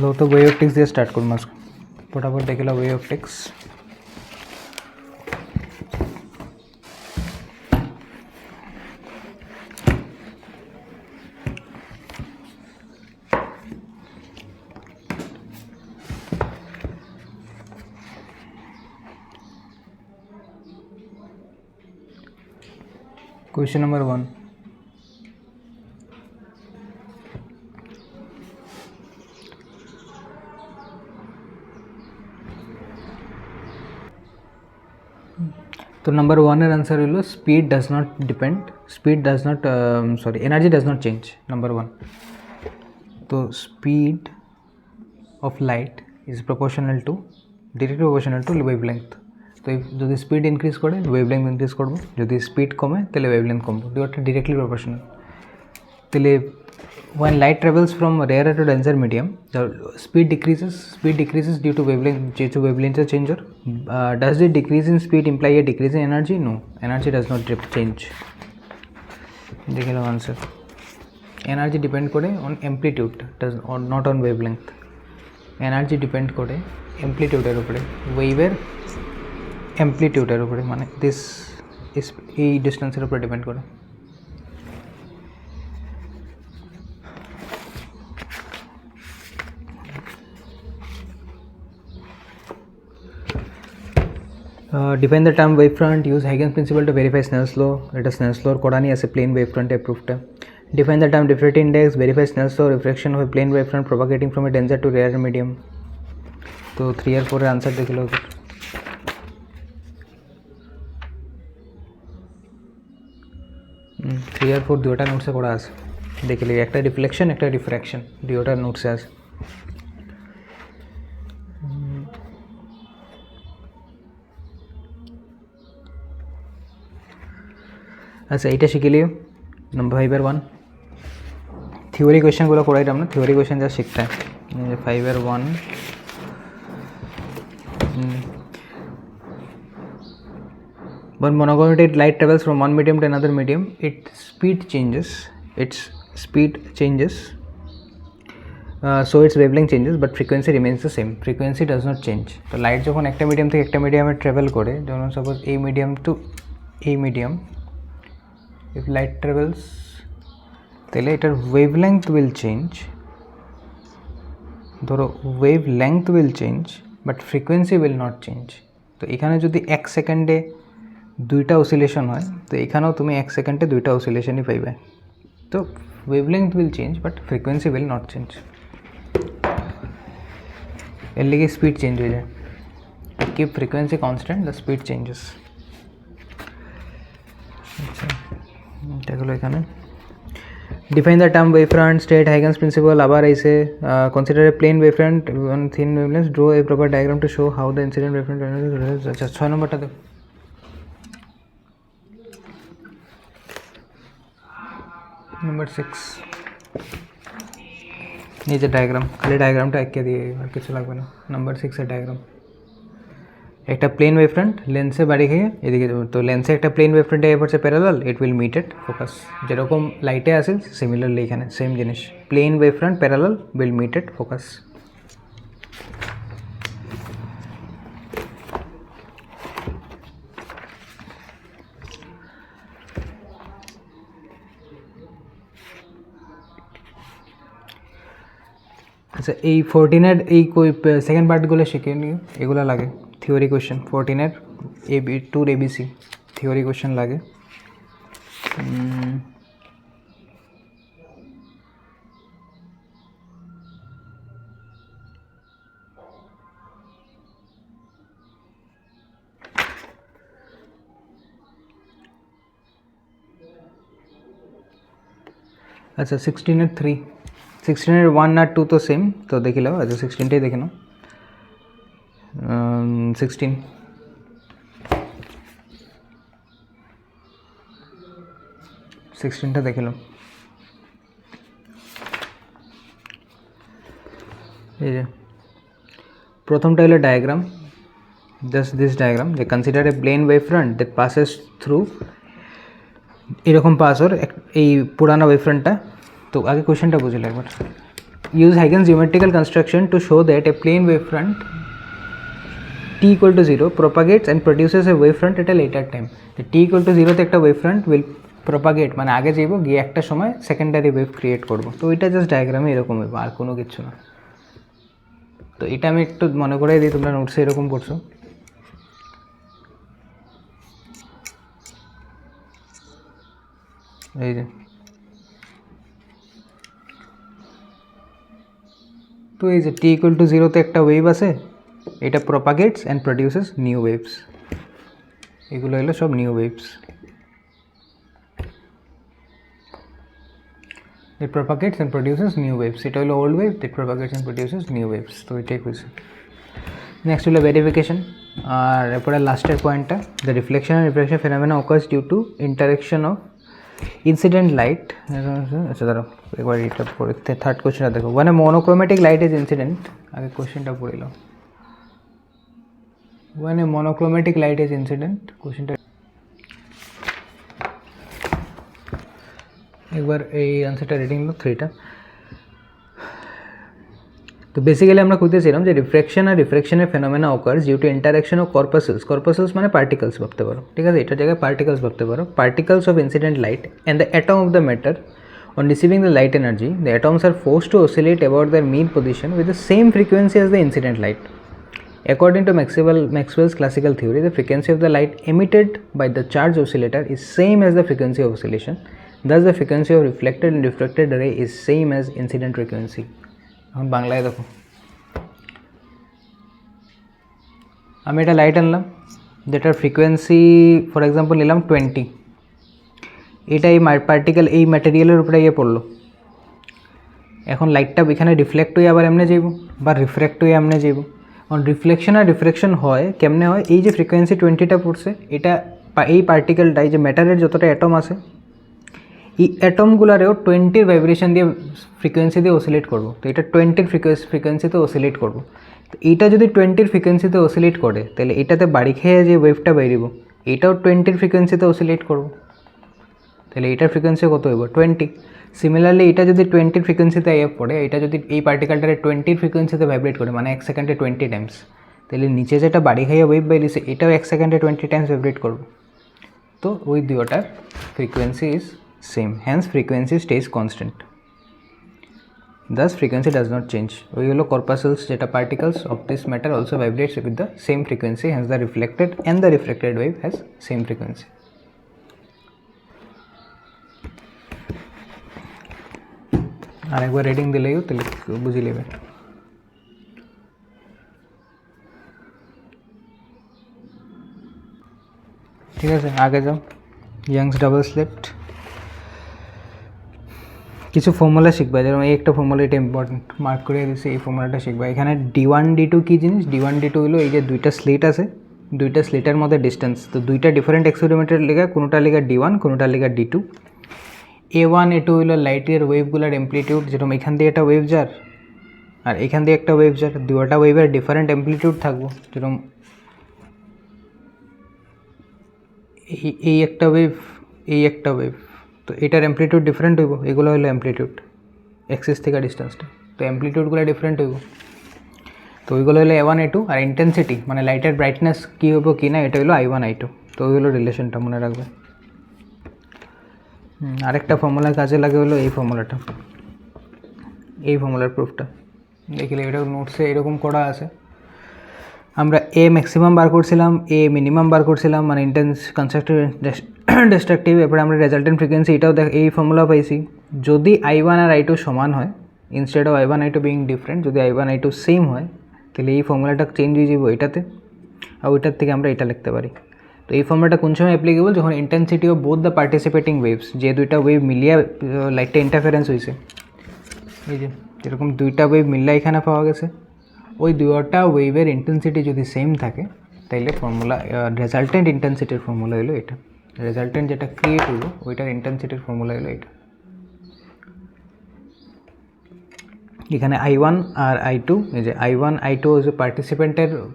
लो तो वे ऑप्टिक्स দিয়ে স্টার্ট করব আজকে ফটাফট দেখিলা वे ऑप्टिक्स क्वेश्चन नंबर 1 तो नंबर 1 एर आंसर हलो speed does not depend energy does not change number 1 तो speed of light is proportional to directly proportional to wavelength तो जो स्पीड इनक्रिज करे वेवलेंथ इनक्रिज करब जो स्पीड कमे तेले वेवलेंथ कमबो दुटा डायरेक्टली प्रोपोर्शनल तेले when light travels from rarer to denser medium the speed decreases due to wavelength change does the decrease in speed imply a decrease in energy? No, energy does not change. देखिए लो answer energy depend करे on amplitude does or not on wavelength energy depend करे एम्प्लिट्यूडर उपरे वेवेर एम्प्लिट्यूडर उपरे माने this इस डिस्टेंसर उपरे depend करे define the term wavefront. Use Huygens principle to verify Snell's law. Let us Snell's law Kodani as a plane wavefront approved. Define the term diffraction index. Verify Snell's law refraction of a plane wavefront propagating from a denser to rarer medium. तो 3 और 4 answer देख लो 3 और 4 দুটো নোটসে করা আছে দেখে লিখে একটা রিফ্লেকশন একটা রিফ্র্যাকশন দুটো নোটসে আছে अच्छा ये शिखिलियो नंबर 5 थियोरी क्वेश्चन गुलो कराइलाम ना थियोरी क्वेश्चन जा शिखते हैं 5 When monochromatic light travels from one medium to another medium, its speed changes. So its wavelength changes, but frequency remains the same. Frequency does not change. तो light जो एक medium थे एक medium में travel करे, जो suppose A medium to A medium, if light travels, then later wavelength will change. ধরো wavelength will change, but frequency will not change. तो এখানে যদি 1 সেকেন্ডে দুইটা অসিলেশন হয় তো এখানেও তুমি 1 সেকেন্ডে দুইটা অসিলেশনই পাইবে তো wavelength will change but frequency will not change এর লাগি স্পিড চেঞ্জ হয়ে যায় to keep frequency constant the speed changes আচ্ছা এটা হলো এখানে define the term wavefront state Huygens principle আবার আইছে consider a plane wavefront on thin wavelengths draw a proper diagram to show how the incident wavefront আচ্ছা 6 নম্বরটা দেখো number 6 नीचे डायग्राम खाली डायग्राम टा एके दिए और কিছু লাগবে না नंबर 6 এর डायग्राम একটা প্লেন ওয়েভফ্রন্ট লেন্সে বাড়ি খেয়ে এদিকে তো লেন্সে একটা প্লেন ওয়েভফ্রন্ট এর পাশে parallel it will meet at focus যেরকম লাইটে আছে সিমিলারলি এখানে সেম জিনিস plane wavefront parallel will meet at focus আচ্ছা এই 14 এর এই কই সেকেন্ড পার্টগুলো শিখে নিও এগুলা লাগে থিওরি কোশ্চেন 14 এর এবি 2 এবিসি থিওরি কোশ্চেন লাগে अच्छा 16 এর 3 16 এর 1 আর 2 তো সেম তো দেখি লাও আচ্ছা 16 টাই দেখে নাও 16 টা দেখে নাও এই যে প্রথমটা হলো ডায়াগ্রাম জাস্ট দিস ডায়াগ্রাম যে consider a plane wave front that passes through এরকম পাস ওর এই পুরানো ওয়েভ ফ্রন্টটা তো আগে কোশ্চেনটা বুঝে একবার use Huygens geometrical construction to show that a plane wavefront t equal to 0 propagates and produces a wavefront at a later time. The t equal to 0 তে একটা wavefront will propagate, মানে আগে যাইব গিয়ে একটা সময় সেকেন্ডারি ওয়েভ ক্রিয়েট করব। তো এটা জাস্ট ডায়াগ্রামে এরকম হবে, আর কোনো কিছু না। তো এটা আমি একটু মনে করাই দিই, তোমরা নোটসে এরকম করছো। এই যে তো এই যে টি ইকুয়াল টু 0 তে একটা ওয়েভ আছে, এটা প্রপাগেটস অ্যান্ড প্রডিউসেস নিউ ওয়েভস। এগুলো হলো সব new waves. It propagates and produces new waves. এটা হলো old wave, it propagates and produces new waves. তো এটাই হয়েছে। নেক্সট হলো ভেরিফিকেশন, আর এরপরে লাস্টের পয়েন্টটা, the reflection and refraction phenomena occurs due to interaction of incident light. আচ্ছা দাঁড়াও একবার এটা পড়ে, থার্ড কোয়েশ্চেনটা দেখো। when a monochromatic light is incident, আগে কোয়েশ্চেনটা পড়ে নাও। when a monochromatic light is incident, কোয়েশ্চেনটা একবার এই আনসারটা রিডিং লো 3টা। তো বেসিক্যালি আমরা খুঁজতেছিলাম যে রিফ্র্যাকশন আর রিফ্র্যাকশনের phenomena occurs due to interaction of corpuscles. Corpuscles মানে পার্টিকলস ভাবতে পারো, ঠিক আছে, এটার জায়গায় পার্টিকলস ভাবতে পারো। Particles of incident light and the atom of the matter on receiving the light energy, the atoms are forced to oscillate about their mean position with the same frequency as the incident light. According to Maxwell's classical theory, the frequency of the light emitted by the charged oscillator is same as the frequency of oscillation. Thus, the frequency of reflected and refracted ray is same as incident frequency. এখন বাংলায় দেখো, আমি এটা light আনলাম যেটার frequency for example নিলাম 20, এটা এই পার্টিকেল এই ম্যাটেরিয়ালের উপরে গিয়ে পড়লো। এখন লাইটটা এখানে রিফ্লেক্ট হয়ে আবার এমনি যাইব বা রিফ্র্যাক্ট হয়ে এমনি যাইব। কারণ রিফ্লেকশন আর রিফ্র্যাকশন হয় কেমনে হয়, এই যে ফ্রিকোয়েন্সি 20টা পড়ছে, এটা এই পার্টিকেলটা এই যে ম্যাটারের যতটা অ্যাটম আছে, এই অ্যাটমগুলারেও 20-র ভাইব্রেশন দিয়ে ফ্রিকোয়েন্সি দিয়ে অসিলেট করবো। তো এটা 20-র ফ্রিকোয়েন্সিতে অসিলেট করবো। তো এইটা যদি 20-র ফ্রিকোয়েন্সিতে অসিলেট করে, তাহলে এটাতে বাড়ি খেয়ে যে ওয়েভটা বেরিব, এটাও 20-র ফ্রিকোয়েন্সিতে অসিলেট করবো, তাহলে এটার ফ্রিকোয়েন্সি কত হইব 20। সিমিলারলি এটা যদি 20-র ফ্রিকোয়েন্সিতে আইয়া পড়ে, এটা যদি এই পার্টিকেলটারে 20-র ফ্রিকোয়েন্সিতে ভাইব্রেট করে, মানে 1 সেকেন্ডে 20 টাইমস, তাহলে নিচে যেটা বাড়ি খাইয়া ওয়েভ বেরিয়েছে এটাও 1 সেকেন্ডে 20 টাইমস ভাইব্রেট করবো। তো ওই দুটার frequency is same, hence frequency stays constant, thus frequency does not change. ওই হলো corpuscles যেটা particles of this matter also vibrates with the same frequency, hence the reflected and the refracted wave has same frequency. আর একবার reading দিলেও তাহলে বুঝে নেবে। ঠিক আছে, আগে যাও। ইয়াংস ডাবল স্লিট, কিছু ফর্মুলা শিখবা, যেরকম এই একটা ফর্মুলা, এটা ইম্পর্টেন্ট মার্ক করে দিচ্ছে, এই ফর্মুলাটা শিখবা। এখানে D1 D2 কী জিনিস, D1 D2 হলো এই যে দুইটা স্লিট আছে, দুইটা স্লিটের মধ্যে ডিস্টেন্স, তো দুইটা ডিফারেন্ট এক্সপেরিমেন্টের লেখা, কোনোটা লেখা D1, কোনোটা লেখা D2। A1 A2 হলো লাইটের ওয়েভগুলোর অ্যাম্প্লিটিউড, যেরকম এখান দিয়ে একটা ওয়েভ যার আর এখান দিয়ে একটা ওয়েভ যার, দুটা ওয়েভের ডিফারেন্ট অ্যাম্প্লিটিউড থাকবো। যেরকম এই একটা ওয়েভ, এই একটা ওয়েভ, তো এটার অ্যাম্প্লিটিউড ডিফারেন্ট হইব, এগুলো হলো অ্যাম্প্লিটিউড এক্সিস থেকে ডিস্টেন্সটা, তো অ্যাম্প্লিটিউডগুলো ডিফারেন্ট হইব। তো ওইগুলো হলো A1 A2, আর ইন্টেন্সিটি মানে লাইটের ব্রাইটনেস কী হইব কি না, এটা হলো I1 I2। তো ওই হলো রিলেশনটা মনে রাখবে। আরেকটা ফর্মুলার কাজে লাগে হলো এই ফর্মুলাটা, এই ফর্মুলার প্রুফটা দেখলে, এটা নোটসে এরকম করা আছে। আমরা এ ম্যাক্সিমাম বার করছিলাম, এ মিনিমাম বার করছিলাম, মানে ইন্টেন্স কনস্ট্রাকটিভ ডিস্ট্রাকটিভ, এরপরে আমরা রেজাল্টেন্ট ফ্রিকোয়েন্সি এটাও এই ফর্মুলা পাইছি। যদি I1 আর I2 সমান হয়, instead of I1 I2 being different, যদি I1 I2 সেম হয়, তাহলে এই ফর্মুলাটা চেঞ্জ হয়ে যাব এটাতে, আর ওইটার থেকে আমরা এটা লিখতে পারি। তো এই ফর্মুলাটা কোন সময় অ্যাপ্লিকেবল, যখন intensity of both the participating waves, যে দুইটা ওয়েভ মিলিয়ে লাইটটা ইন্টারফারেন্স হয়েছে, এই যে যেরকম দুইটা ওয়েভ মিললে এখানে পাওয়া গেছে, ওই দুইটা ওয়েভের ইন্টেন্সিটি যদি সেম থাকে, তাইলে ফর্মুলা রেজাল্টেন্ট ইন্টেন্সিটির ফর্মুলা হলো এটা, রেজাল্টেন্ট যেটা ক্রিয়েট হলো ওইটার ইন্টেন্সিটির ফর্মুলা হলো এটা। এখানে I1 আর I2, এই যে I1 I2 হচ্ছে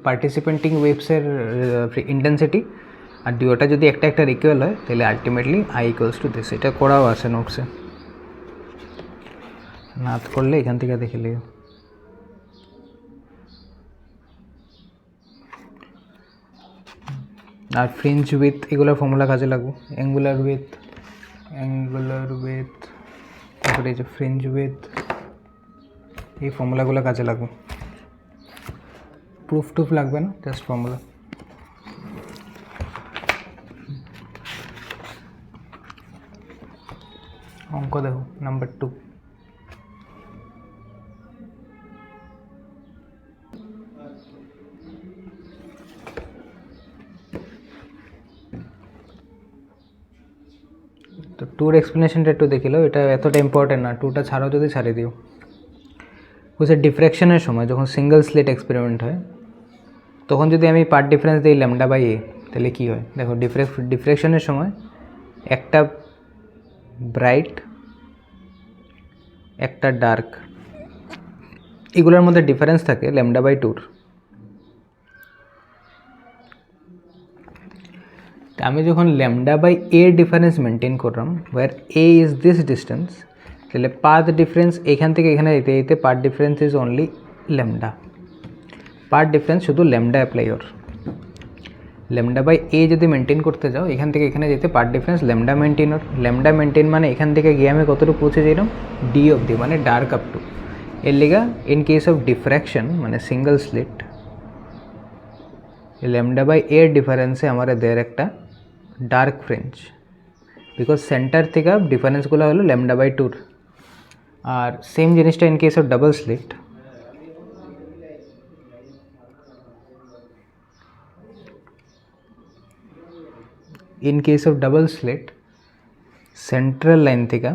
পার্টিসিপেন্টিং ওয়েভসের ইন্টেন্সিটি, আর দুইটা যদি একটা একটা ইকুয়াল হয়, তাহলে ultimately I equals to this, এটা করাও আছে নোটসে। নাথ করলে এখান থেকে দেখে লিও। আর ফ্রিঞ্জ উইথ এগুলোর ফর্মুলা কাজে লাগবে, অ্যাঙ্গুলার উইথ তারপরে এই যে ফ্রিঞ্জ উইথ, এই ফর্মুলাগুলো কাজে লাগবে। প্রুফ টুফ লাগবে না, জাস্ট ফর্মুলা। অঙ্ক দেখো নাম্বার 2। তো টুর এক্সপ্লেনেশনটা একটু দেখিল, এটা এতটা ইম্পর্টেন্ট না, টুটা ছাড়াও যদি ছাড়িয়ে দিও। বুঝে ডিফ্র্যাকশনের সময় যখন সিঙ্গেল স্লিট এক্সপেরিমেন্ট হয় তখন যদি আমি পার্ট ডিফারেন্স দিই λ/a, তাহলে কী হয় দেখো। ডিফ্র্যাকশনের সময় একটা ব্রাইট একটা ডার্ক, এগুলোর মধ্যে ডিফারেন্স থাকে λ/2। আমি যখন λ/a ডিফারেন্স মেনটেন করলাম, where a is this distance, তাহলে পাথ ডিফারেন্স এখান থেকে এখানে যেতে যেতে path difference is only λ। Path difference শুধু λ অ্যাপ্লাই ওর। λ/a যদি মেনটেন করতে যাও এখান থেকে এখানে যেতে পাথ ডিফারেন্স λ মেনটেন ওর। λ মেনটেন মানে এখান থেকে গিয়ে আমি কতটুকু পৌঁছে যাইলাম, d অবধি, মানে ডার্ক আপ টু। এর লিগা ইন কেস অফ ডিফ্র্যাকশন মানে সিঙ্গেল স্লিট, λ/a ডিফারেন্সে আমার দের একটা ডার্ক ফ্রিঞ্জ, বিকজ সেন্টার থেকে ডিফারেন্সগুলো হলো λ/2। আর সেম জিনিসটা in case of double slit, in case of double slit central line থেকে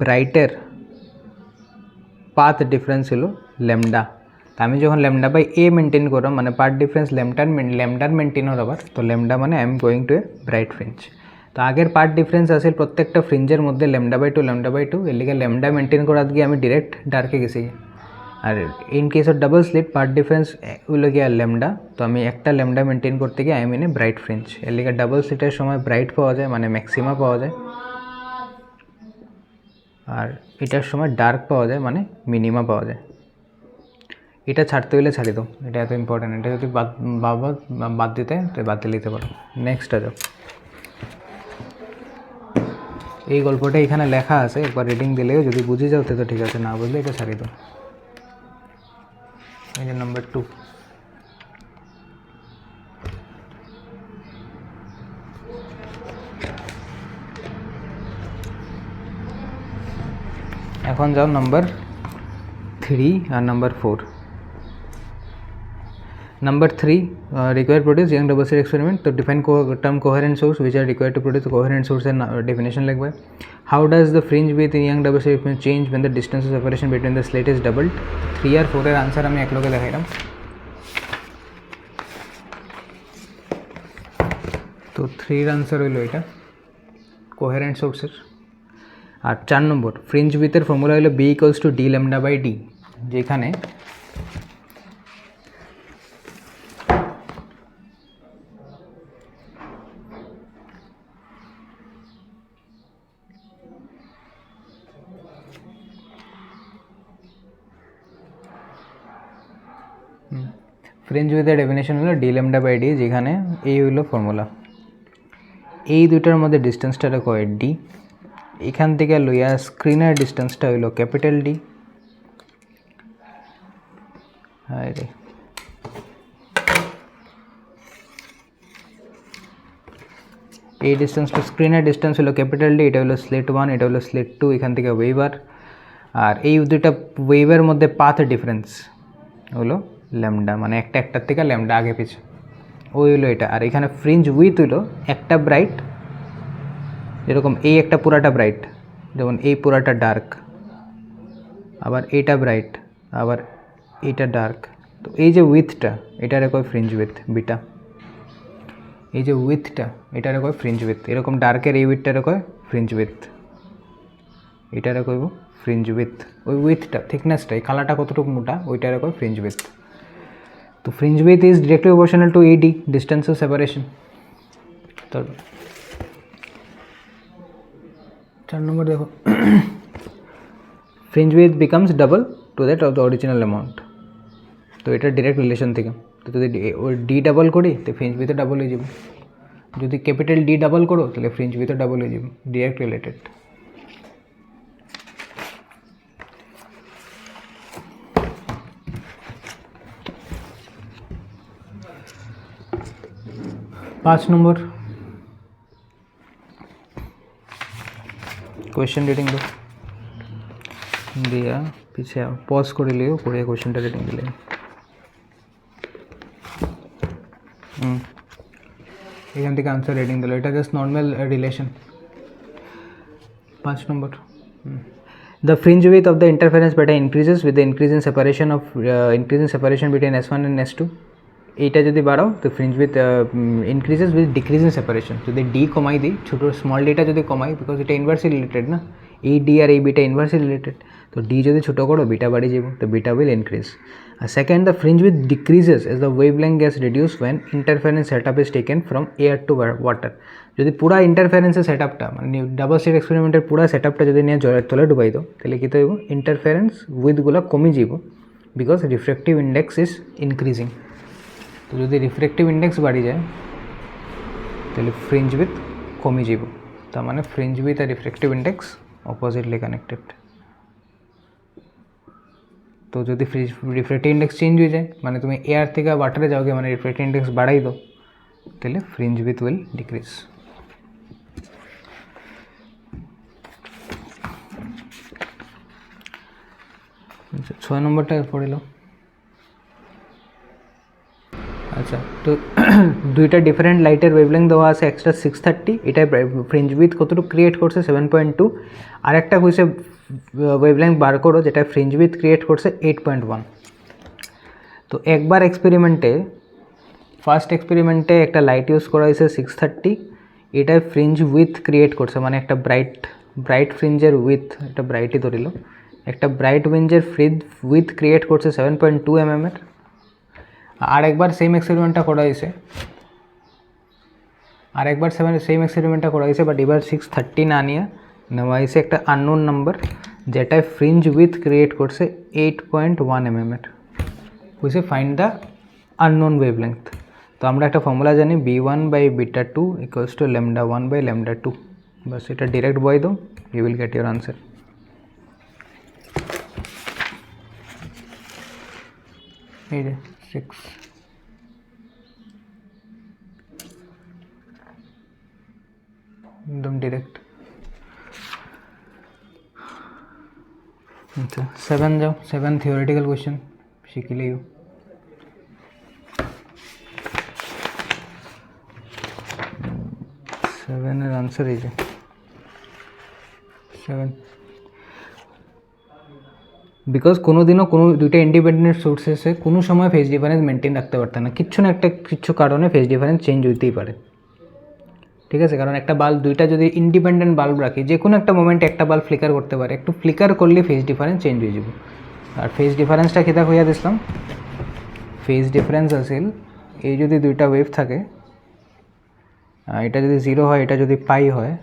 ব্রাইটের পাথ ডিফারেন্স হলো λ। তো আমি যখন λ/a মেনটেন করলাম মানে পার্ট ডিফারেন্স ল্যামডার মেনটেন হওয়ার আবার, তো λ মানে I am going to A bright fringe. তো আগের পার্ট ডিফারেন্স আছে প্রত্যেকটা ফ্রিঞ্জের মধ্যে λ/2 এর লিগে λ মেনটেন করার গিয়ে আমি ডিরেক্ট ডার্কে গেছি। আর in case of double slit path difference হলো গিয়ে λ, তো আমি একটা λ মেনটেন করতে গিয়ে I mean a bright fringe. এর লিগে ডাবল স্লিটের সময় ব্রাইট পাওয়া যায় মানে ম্যাক্সিমা পাওয়া যায়, আর এটার সময় ডার্ক পাওয়া যায় মানে মিনিমা পাওয়া যায়। এটা ছাড়তে হলে ছাড়ি দাও, এটা এত ইম্পর্টেন্ট। এটা যদি বাদ দিতে তো বাদ দিয়ে নিতে পারো। নেক্সট যাও, এই গল্পটা এখানে লেখা আছে, একবার রিডিং দিলেও যদি বুঝে যাও তো ঠিক আছে, না বুঝলে এটা ছাড়ি দাও। এই যে নাম্বার 2, এখন যাও number 3 R number 4। Number 3, required produce young double slit experiment. So define term coherent source which are required to produce coherent source and definition like by. How does the fringe width in young double slit experiment change when the distance of separation between the slit is doubled? 3 আর 4 এর answer আমি একলগে দেখাইলাম। তো 3 এর answer হইল এটা coherent সোর্সের। আর 4 নম্বর fringe উইথের formula হলো b equals to d(λ/d), যেখানে ফ্রিঞ্জ উইথের ডেফিনেশন হলো d(λ/d), যেখানে এই হইল ফর্মুলা। এই দুইটার মধ্যে ডিস্টেন্সটা কয় d, এখান থেকে লইয়া স্ক্রিনের ডিস্টেন্সটা হইল ক্যাপিটাল D। রে এই ডিস্টেন্স টু স্ক্রিনের ডিস্টেন্স হলো ক্যাপিটাল D, এটা হলো স্লিট 1, এটা হলো স্লিট 2, এখান থেকে ওয়েভার। আর এই দুইটা ওয়েভের মধ্যে পাথ ডিফারেন্স হলো λ, মানে একটার থেকে λ আগে পিছে, ওই হলো এটা। আর এখানে ফ্রিঞ্জ উইথ হলো একটা ব্রাইট, যেরকম এই একটা পুরাটা ব্রাইট, যেমন এই পুরাটা ডার্ক, আবার এইটা ব্রাইট, আবার এইটা ডার্ক। তো এই যে উইথটা এটারে কয় ফ্রিঞ্জ উইথ বিটা, এই যে উইথটা এটারে কয় ফ্রিঞ্জ উইথ। এরকম ডার্কের এই উইথটারে কয় ফ্রিঞ্জ উইথ, এটারে কইব ফ্রিঞ্জ উইথ। ওই উইথটা থিকনেসটা, এই কালারটা কতটুকু মোটা, ওইটারে কয় ফ্রিঞ্জ উইথ। তো fringe width is directly proportional to AD, distance of separation. তো 4 নম্বর দেখো, fringe width becomes double to that of the original amount. তো এটা ডিরেক্ট রিলেশন থেকে। তো যদি ডি ডাবল করি তো ফ্রিঞ্জ উইথও ডাবল হয়ে যাবে, যদি ক্যাপিটাল ডি ডাবল করো তাহলে ফ্রিঞ্জ উইথও ডাবল হয়ে যাবে, ডিরেক্ট রিলেটেড। पाँच नंबर क्वेश्चन रीडिंग दो दिया पीछे पज कर लियो করে क्वेश्चनটা रीडिंग दिले এখান থেকে आंसर रीडिंग দিলো, এটা just normal relation. 5 number the fringe width of the interference pattern increases with the increase in separation between S1 and S2। এইটা যদি বাড়াও তো fringe with increases with decrease in separation. যদি ডি কমাই দিই, ছোটো স্মল ডিটা যদি কমাই, বিকজ এটা ইনভার্সলি রিলেটেড না, এই ডি আর এই বিটা ইনভার্সলি রিলেটেড, তো ডি যদি ছোটো করো বিটা বাড়ি যাব, তো বিটা উইল ইনক্রিজ। আর second, the fringe width decreases as the wavelength gets reduce when interference setup is taken from air to water. যদি পুরা ইন্টারফারেন্সের সেটআপটা মানে ডাবল স্লিট এক্সপেরিমেন্টের পুরা সেটআপটা যদি নিয়ে জলের তলে ডুবাই দাও তাহলে কী হইব, ইন্টারফারেন্স উইথগুলো কমে যাব, বিকজ রিফ্রেক্টিভ ইন্ডেক্স ইজ ইনক্রিজিং। তো যদি রিফ্রেক্টিভ ইন্ডেক্স বাড়ি যায় তাহলে ফ্রিঞ্জ উইথ কমে যাব, তার মানে ফ্রিঞ্জ উইথ আর রিফ্রেক্টিভ ইন্ডেক্স অপোজিটলি কানেক্টেড। তো যদি রিফ্রেক্টিভ ইন্ডেক্স চেঞ্জ হয়ে যায়, মানে তুমি এয়ার থেকে ওয়াটারে যাওগে, মানে রিফ্রেক্টিভ ইন্ডেক্স বাড়াই দাও, তাহলে ফ্রিঞ্জ উইথ উইল ডিক্রিজ। আচ্ছা 6 নম্বরটা পড়িল। আচ্ছা, তো দুইটা ডিফারেন্ট লাইটের ওয়েভলেংথ দেওয়া আছে, এক্সট্রা 630, এটা ফ্রিঞ্জ উইথ কতটুকু ক্রিয়েট করছে 7.2, আর একটা হয়েছে ওয়েভলেংথ বার করো যেটা ফ্রিঞ্জ উইথ ক্রিয়েট করছে 8.1। তো একবার ফার্স্ট এক্সপেরিমেন্টে একটা লাইট ইউজ করা হয়েছে 630, এটা ফ্রিঞ্জ উইথ ক্রিয়েট করছে, মানে একটা ব্রাইট ফ্রিঞ্জের উইথ, এটা ব্রাইটই ধরিল, একটা ব্রাইট ফ্রিঞ্জের উইথ ক্রিয়েট করছে 7.2 mm এর। আর একবার সেম এক্সপেরিমেন্টটা করা হয়েছে, বাট এবার 630 না নিয়ে নেওয়া হয়েছে একটা আননোন নাম্বার যেটায় ফ্রিঞ্জ উইথ ক্রিয়েট করছে 8.1 mm এর। বুঝছে, ফাইন্ড দ্য আননোন ওয়েভলেংথ। তো আমরা একটা ফর্মুলা জানি, B1/β2 = λ1/λ2, বাস এটা ডিরেক্ট বয় দাও, you will get your answer. এই যে 6 एकदम डायरेक्ट। अच्छा 7 जाओ, 7 थियोरेटिकल क्वेश्चन सीख लियो। 7 এর आंसर এই যে 7, বিকজ কোনো দিনও কোনো দুইটা ইন্ডিপেন্ডেন্ট সোর্সেসে কোনো সময় ফেজ ডিফারেন্স মেনটেন রাখতে পারতে না, কিছু কারণে ফেজ ডিফারেন্স চেঞ্জ হইতেই পারে, ঠিক আছে। কারণ একটা বাল্ব, দুইটা যদি ইন্ডিপেন্ডেন্ট বাল্ব রাখি, যে কোনো একটা মোমেন্টে একটা বাল্ব ফ্লিকার করতে পারে, একটু ফ্লিকার করলে ফেজ ডিফারেন্স চেঞ্জ হয়ে যাব। আর ফেজ ডিফারেন্সটা কিতা হইয়া দিছিলাম, ফেজ ডিফারেন্স আসিল এই যদি দুইটা ওয়েভ থাকে, এটা যদি 0 হয়, এটা যদি পাই হয়,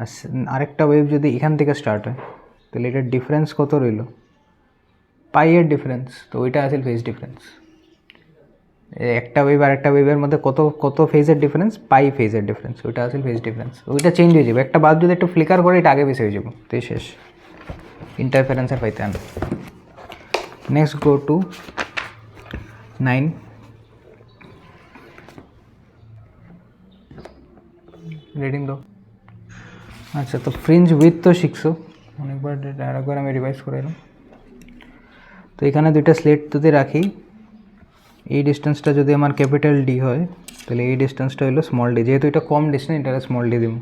আর আরেকটা ওয়েভ যদি এখান থেকে স্টার্ট হয়, তাহলে এটার ডিফারেন্স কত রইল, পাইয়ের ডিফারেন্স। তো ওইটা আসিল ফেজ ডিফারেন্স। একটা ওয়েভ আর একটা ওয়েভের মধ্যে কত ফেজের ডিফারেন্স, পাই ফেজের ডিফারেন্স, ওইটা আসলে ফেজ ডিফারেন্স। ওইটা চেঞ্জ হয়ে যাবে, একটা বাল্ব যদি একটু ফ্লিকার করে এটা আগে বেশি হয়ে যাবো, তো শেষ, ইন্টারফারেন্সের পাইতে আন। Next go to 9। রিডিং দাও। আচ্ছা, তো ফ্রিঞ্জ উইথ তো শিখছো অনেকবার, আরেকবার আমি রিভাইজ করে এলাম। তো এখানে দুইটা স্লেট যদি রাখি, এই ডিস্টেন্সটা যদি আমার ক্যাপিটাল ডি হয় তাহলে এই ডিস্টেন্সটা হলো স্মল ডি, যেহেতু এটা কম ডিস্টেন্স এটা স্মল ডি দিব।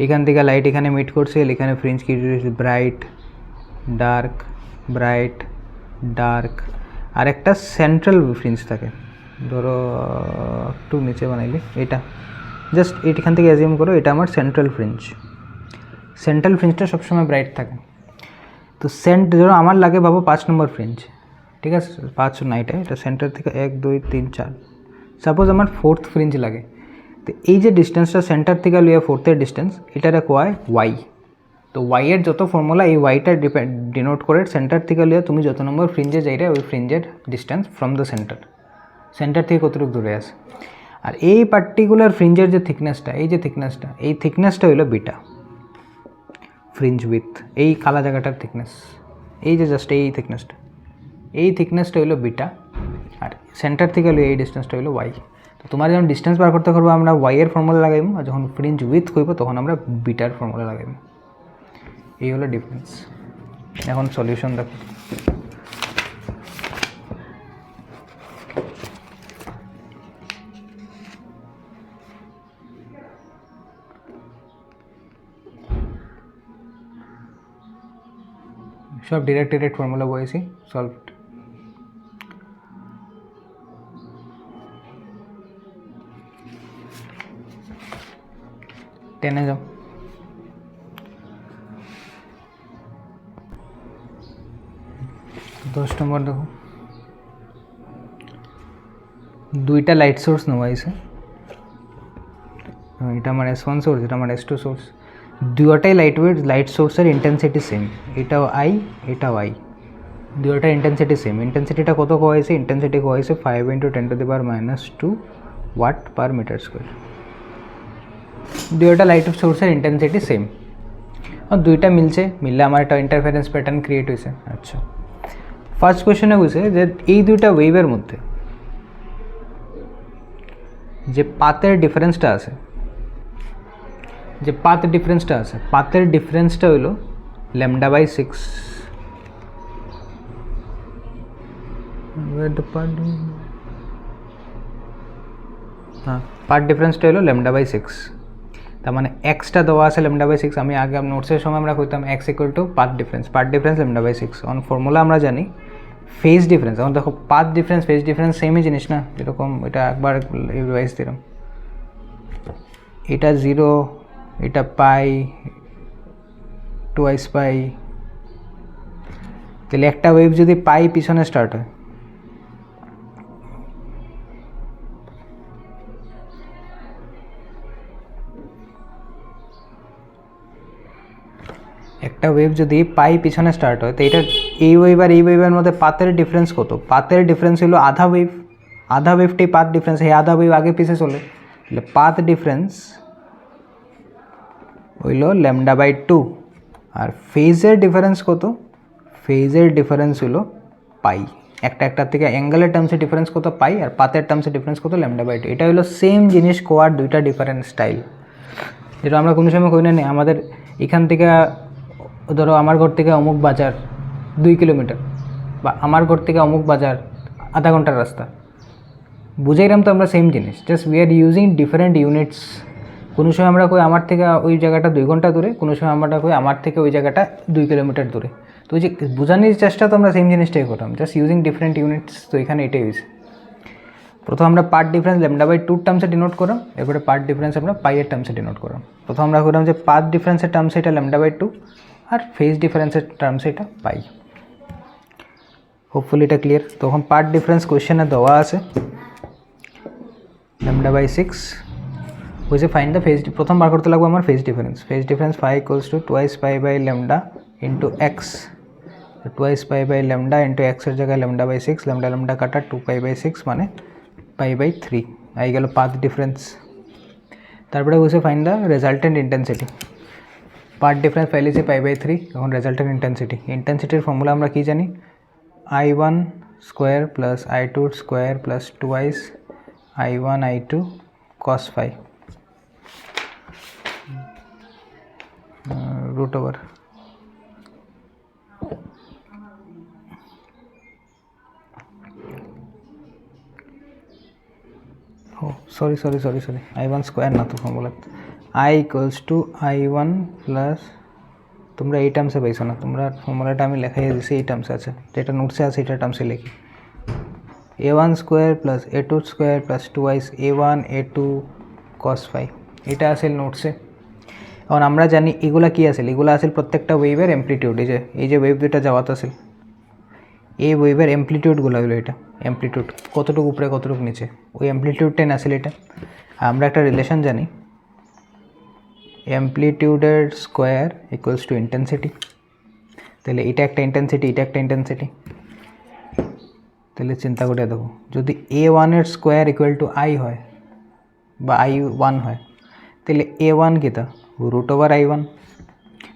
এখান থেকে লাইট এখানে মিট করছে, এখানে ফ্রিঞ্জ কি ব্রাইট ডার্ক, আর একটা সেন্ট্রাল ফ্রিঞ্জ থাকে, ধরো একটু নিচে বানাইলে এটা জাস্ট এইখান থেকে অ্যাজিউম করো এটা আমার সেন্ট্রাল ফ্রিঞ্জটা সবসময় ব্রাইট থাকে। তো ধরো আমার লাগে ভাবো 5 নম্বর ফ্রিঞ্জ, ঠিক আছে, 5 না, এটা সেন্টার থেকে 1 2 3 4, সাপোজ আমার 4th ফ্রিঞ্জ লাগে। তো এই যে ডিস্টেন্সটা সেন্টার থেকে লিয়ে 4th ডিস্টেন্স, এটারে কোয়ায় ওয়াই। তো তো ওয়াই এর যত ফর্মুলা এই ওয়াইটা ডিনোট করে সেন্টার থেকে লিয়ে তুমি যত নম্বর ফ্রিঞ্জে যাইরে ওই ফ্রিঞ্জের ডিস্টেন্স ফ্রম দ্য সেন্টার থেকে কতটুকু দূরে আছে। আর এই পার্টিকুলার ফ্রিঞ্জের যে থিকনেসটা, এই যে থিকনেসটা, এই থিকনেসটা হইলো বিটা ফ্রিঞ্জ উইথ, এই কালা জায়গাটার থিকনেস, এই যে জাস্ট এই থিকনেসটা হইলো বিটা, আর সেন্টার থেকে হলো এই ডিস্টেন্সটা হইলো ওয়াই। তো তোমার যখন ডিস্টেন্স বার করতে করবো আমরা ওয়াই এর ফর্মুলা লাগাইব, আর যখন ফ্রিঞ্জ উইথ করবো তখন আমরা বিটার ফর্মুলা লাগাইব। এই হলো ডিফারেন্স। এখন সলিউশন দেখো। সব ডিরেক্ট ফর্মুলা বলেছি, সলভড। টেনে যাও। 10 নম্বর দেখো, দুইটা লাইট সোর্স নেওয়া হয়েছে, এটা আমার S1 সোর্স, এটা আমার S2 সোর্স। দুটাই লাইট সোর্সের ইন্টেন্সিটি সেম, এটাও আই এটাও আই, দুটার ইন্টেন্সিটি সেম। ইন্টেন্সিটিটা কত কোয়া হয়েছে? ইন্টেন্সিটি কোয়া হয়েছে 5 × 10⁻² ওয়াট পার মিটার স্কোয়ার। দুইটা লাইট সোর্সের ইন্টেন্সিটি সেম, আর দুইটা মিললে আমার একটা ইন্টারফারেন্স প্যাটার্ন ক্রিয়েট হয়েছে। আচ্ছা, ফার্স্ট কোয়েশ্চনে বুঝছে যে এই দুইটা ওয়েভের মধ্যে যে পাথের ডিফারেন্সটা আছে, পাথের ডিফারেন্সটা হইল λ/6। হ্যাঁ, পাথ ডিফারেন্সটা হলো λ/6। তার মানে এক্সটা দেওয়া আছে λ/6। আমি আগে নোটসের সময় আমরা কইতাম x = path difference λ/6। On formula আমরা জানি ফেজ ডিফারেন্স। এখন দেখো পাথ ডিফারেন্স ফেজ ডিফারেন্স সেমই জিনিস না, যেরকম এটা একবার রিভাইজ দিলাম, এটা 0, এটা পাই, টুয়াইস পাই। তাহলে একটা ওয়েভ যদি পাই পিছনে স্টার্ট হয়, একটা ওয়েভ যদি পাই পিছনে স্টার্ট হয়, তো এটা এই ওয়েভ আর এই ওয়েভের মধ্যে পাথের ডিফারেন্স কত? পাথের ডিফারেন্স হলো আধা ওয়েভটাই পাথ ডিফারেন্স, এই আধা ওয়েভ আগে পিছে চলে, তাহলে পাথ ডিফারেন্স হইল λ/2। আর ফেজের ডিফারেন্স কত? ফেজের ডিফারেন্স হলো পাই। একটার থেকে অ্যাঙ্গেলের টার্মসে ডিফারেন্স কত? পাই। আর পাথের টার্মসে ডিফারেন্স কত? λ/2। এটা হলো সেম জিনিস কোয়ার দুইটা ডিফারেন্ট স্টাইল, যেটা আমরা কোনো সময় কই না। আমাদের এখান থেকে ধরো আমার ঘর থেকে অমুক বাজার 2 কিলোমিটার, বা আমার ঘর থেকে অমুক বাজার আধা ঘন্টার রাস্তা, বুঝাইলাম তো আমরা সেম জিনিস, just we are using different units. কোনো সময় আমরা কই আমার থেকে ওই জায়গাটা 2 ঘন্টা দূরে, কোনো সময় আমরা কই আমার থেকে ওই জায়গাটা 2 কিলোমিটার দূরে। তো ওই যে বোঝানোর চেষ্টা তো আমরা সেম জিনিসটাই করলাম, জাস্ট ইউজিং ডিফারেন্ট ইউনিটস। তো এখানে এটাই হয়েছে। প্রথম আমরা পার্ট ডিফারেন্স λ/2 টার্মসে ডিনোট করলাম, এরপরে পার্ট ডিফারেন্স আমরা পাইয়ের টার্মসে ডিনোট করলাম। প্রথম আমরা করলাম যে পাথ ডিফারেন্সের টার্মসে এটা λ/2, আর ফেজ ডিফারেন্সের টার্মসে এটা পাই। হোপফুলি এটা ক্লিয়ার। তখন পার্ট ডিফারেন্স কোয়েশ্চেনে দেওয়া আছে λ/6 হয়েছে, ফাইন্ড দ্য ফেজ। প্রথম বার করতে লাগবে আমার phase difference. phi = 2 π/λ × x, 2 π/λ × x এর জায়গায় λ/6, λ কাটা 2 π/6 মানে π/3 আই গেল পাথ ডিফারেন্স। তারপরে বসে find the resultant intensity. Path difference পাইলেছি π/3। এখন রেজাল্টেন্ট ইন্টেন্সিটির ফর্মুলা আমরা কি জানি? I1² + I2² + 2 I1 I2 cos phi √/। ও সরি I1² না তো ফর্মুলা, I = I1 প্লাস, তোমরা এই টার্মসে পাইছো না, তোমরা ফর্মুলাটা আমি লেখাই দিয়েছি এই টার্মসে আছে, যেটা নোটসে আছে এটা টার্মসে লিখি। A1² + A2² + 2 A1 A2 cos phi, এটা আছে নোটসে। এখন আমরা জানি এগুলা কি আছে, এগুলো আছে প্রত্যেকটা ওয়েভের অ্যামপ্লিটিউড। এই যে ওয়েভ দুটা যাওয়াত আছে, এই ওয়েভের অ্যামপ্লিটিউডগুলো হলো এটা। অ্যামপ্লিটিউড কতটুকু উপরে কতটুকু নিচে, ওই অ্যামপ্লিটিউডটাই আসলে এটা। আমরা একটা রিলেশন জানি, অ্যামপ্লিটিউডের স্কোয়ার ইকুয়ালস টু ইন্টেন্সিটি। তাহলে এটা একটা ইন্টেন্সিটি, এটা একটা ইন্টেন্সিটি। তাহলে চিন্তা করে দেখো, যদি A1 এর স্কোয়ার ইকুয়াল টু আই হয় বা I1 হয়, তাহলে A1 কিতা √/I1।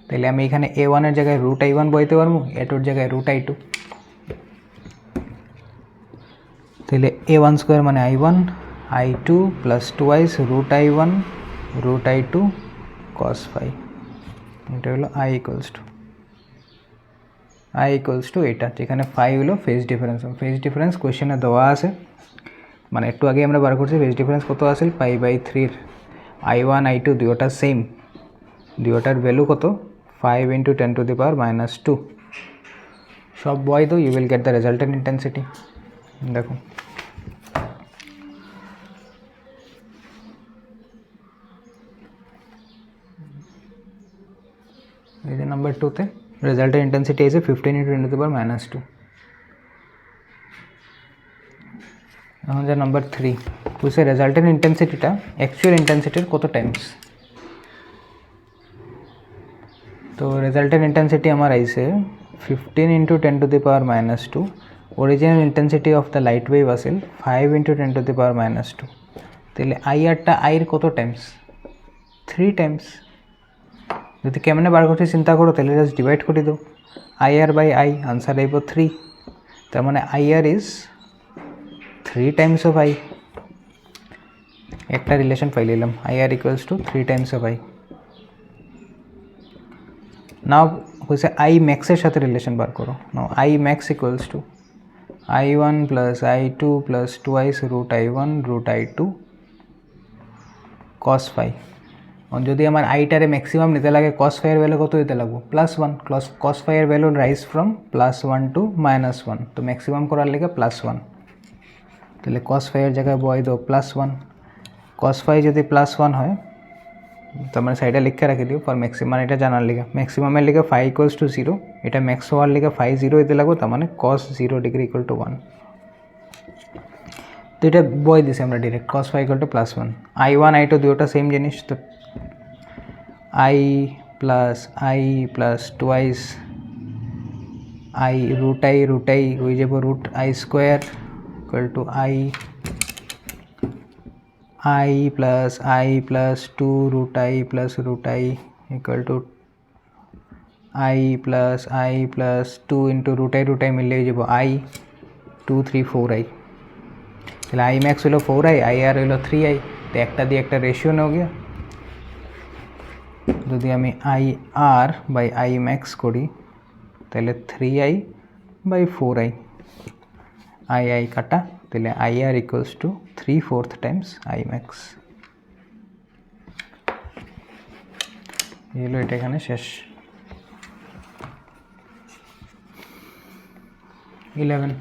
তাহলে আমি এখানে A1 এর জায়গায় √I1 বইতে পারবো, A2 এর জায়গায় √I2। তাহলে A1 স্কোয়ার মানে I1, I2 plus 2i √I1 √I2 cos phi। এটা হলো I ইকুয়ালস টু এটা, যেখানে ফাই হলো ফেজ ডিফারেন্স। ফেজ ডিফারেন্স কোয়েশ্চেনে দেওয়া আছে, মানে একটু আগে আমরা বার করছি ফেজ ডিফারেন্স কত আছে, π/3। I1 I2 দুইটা সেম, দুইটার ভ্যালু কত 5 × 10⁻²। সব বয় দো, you will get the resultant intensity. দেখো এই যে নাম্বার 2তে রেজাল্টেন্ট ইন্টেন্সিটি আছে 15 × 10⁻²। এখন যে নাম্বার 3 বুঝছে রেজাল্টেন্ট ইন্টেন্সিটিটা অ্যাকচুয়াল ইন্টেন্সিটির কত টাইমস। তো রেজাল্টেন্ট ইন্টেন্সিটি আমার আইছে 15 × 10⁻²। Original intensity of the light wave আসিল 5 × 10⁻²। তাহলে আইআরটা আইর কত টাইমস, 3 টাইমস। যদি কেমনে বার করতে চিন্তা করো, তাহলে জাস্ট ডিভাইড করে দাও IR/I, আনসার আইব 3। তার মানে IR is 3 Times of I। একটা রিলেশন পাইলাম, IR equals to 3 Times of I। নাও হয়েছে I ম্যাক্সের সাথে রিলেশন বার করো। নাও I max equals to I1 plus I2 plus 2i √I1 √I2 cos phi। যদি আমার আইটারে ম্যাক্সিমাম নিতে লাগে cos phi এর ভ্যালু কত দিতে লাগবো +1। cos phi এর ভ্যালু রাইজ ফ্রম +1 টু -1, তো ম্যাক্সিমাম করার লেগে +1। তাহলে cos phi এর জায়গায় বয় দাও +1। cos phi যদি +1 হয়, তো আমরা সাইডে লিখে রাখি দিও ফর ম্যাক্সিমাম, এটা জানার লিগে ম্যাক্সিমামের লিগে phi ইকুয়ালস টু 0, এটা ম্যাক্স হওয়ার লিগে phi 0 হইতে লাগবে, তার মানে cos 0 ডিগ্রি ইকুয়াল টু 1। তো এটা বয় দিছি আমরা direct cos phi equal to +1। I1 I2 দুটোটা সেম জিনিস, তো I plus 2i I √I হয়ে যাব √I square equal two I plus 2 √I plus √I equal to I plus 2 into √I মিললে হয়ে যাব I 2 3 4i। তাহলে I ম্যাক্স হলো 4i, IR হলো 3i। তো একটা দিয়ে একটা রেশিও নেও গিয়া, যদি আমি IR/I ম্যাক্স করি তাহলে 3i/4i, I কাটা, তাহলে IR equals to 3/4 Times I max. এই হলো এটা এখানে শেষ। 11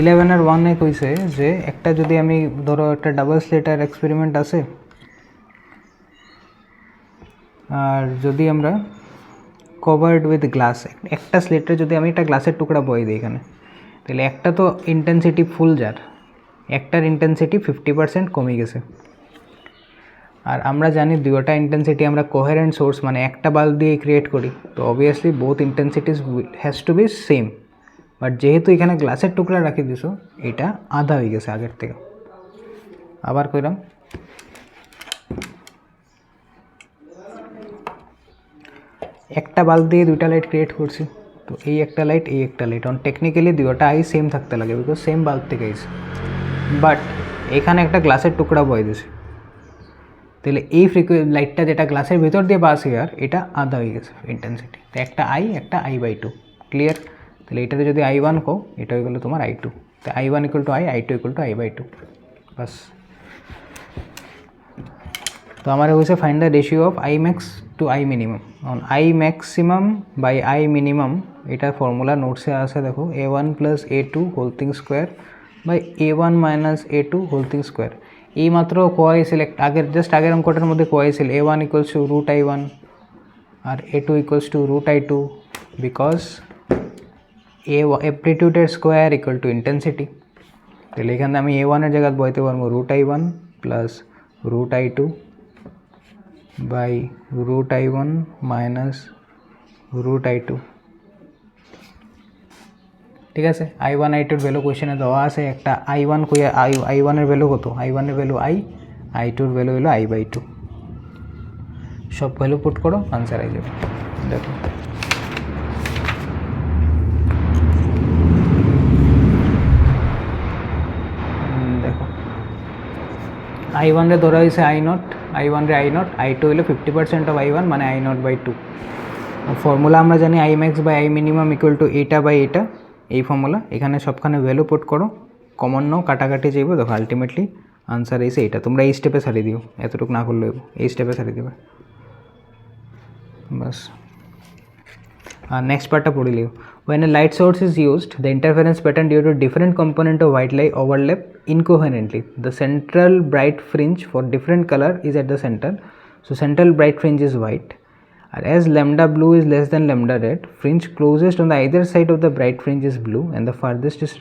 11 1 কইছে যে একটা যদি আমি ধরো একটা ডাবল স্লিটার এক্সপেরিমেন্ট আছে, আর যদি আমরা কভার্ড উইথ গ্লাস, একটা স্লিটারে যদি আমি একটা গ্লাসের টুকরা বই দিই এখানে, তাহলে একটা তো ইন্টেন্সিটি ফুল যার, একটার ইন্টেন্সিটি 50% কমে গেছে। আর আমরা জানি দুইটা ইন্টেন্সিটি আমরা কোহেরেন্ট সোর্স মানে একটা বাল্ব দিয়ে ক্রিয়েট করি, তো obviously both intensities has to be same. But যেহেতু এখানে গ্লাসের টুকরা রাখি দিছো, এটা আধা হয়ে গেছে আগের থেকে। আবার কইলাম একটা বাল্ব দিয়ে দুইটা লাইট ক্রিয়েট করছি, তো এই একটা লাইট এই একটা লাইট, অন টেকনিক্যালি দুইটা আই সেম থাকতে লাগে বিকজ সেম বাল্ব থেকে আইছে। বাট এখানে একটা গ্লাসের টুকরা বয়ে দিছে, তাহলে এই লাইটটা যেটা গ্লাসের ভিতর দিয়ে পাস আর এটা আধা হয়ে গেছে ইন্টেন্সিটি। তো একটা একটা I/2 ক্লিয়ার। তাহলে এটাতে যদি I1 কো, এটা হয়ে গেলো তোমার I2। তো I1 equal to I2 equal to I/2 বাস। তো আমার হয়েছে find the ratio of I max to I minimum. On I maximum by I minimum, এটার ফর্মুলা নোটসে আছে দেখো, A1 plus A2 whole thing square by A1 minus A2 whole thing square. এই মাত্র কোয়াইছিল আগের আগের অঙ্কটার মধ্যে কোয়াইছিল A1 ইকুয়ালস টু √I1 আর A2 equals to √I2 because অ্যামপ্লিটিউডের স্কোয়ার ইকুয়াল টু ইন্টেন্সিটি। তাহলে এখানে আমি a1 এর জায়গায় বসাইতে পারবো √i1 plus √i2 by √i1 minus √i2। ঠিক আছে, i1 i2 এর ভ্যালু কোয়েশ্চেনে দেওয়া আছে, একটা i1 কইয়া i1 এর ভ্যালু কত, i1 এর ভ্যালু i, i2 এর ভ্যালু হলো i/2। সব ভ্যালু পুট করো, আনসার আই যাবে। দেখো i1 রে ধরা হয়েছে i0, i1 রে i0, i2 হলো 50% অফ i1 মানে i0/2। ফর্মুলা আমরা জানি imax by i minimum equal to এটা বাই এটা, এই ফর্মুলা। এখানে সবখানে ভ্যালু পুট করো, কমন নাও, কাটাকাটি যাইব, দেখো আলটিমেটলি আনসার এসে এইটা। তোমরা এই স্টেপে সারি দিও, এতটুকু না করলেও এই স্টেপে সারি দেবে বাস। আর নেক্সট পার্টটা পড়ে লিও। When a light source is used, the interference pattern due to different component of white light overlap incoherently. The central bright fringe for different color is at the center. So central bright fringe is white. And as lambda blue is less than lambda red, fringe closest on the either side of the bright fringe is blue and the farthest is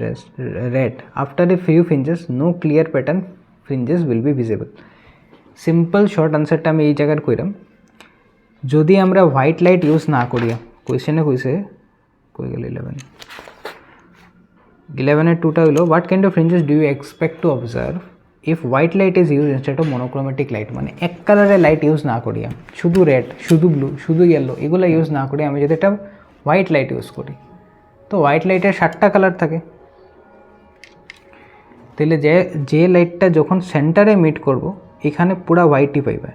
red. After a few fringes, no clear pattern fringes will be visible. Simple short answer টা আমি এই জায়গায় কইরাম, যদি আমরা white light use না করিয়া, কোয়েশ্চেনে কইছে কই গেল 11 এর 2টা হলো what kind of fringes do you expect to observe if white light is use instead of monochromatic light. মানে এক কালারের লাইট ইউজ না করিয়া, শুধু রেড, শুধু ব্লু, শুধু ইয়েলো, এগুলো ইউজ না করি, আমি যদি একটা হোয়াইট লাইট ইউজ করি, তো হোয়াইট লাইটের 7টা কালার থাকে। তাহলে যে লাইটটা যখন সেন্টারে মিট করব, এখানে পুরা হোয়াইটই পাইবে।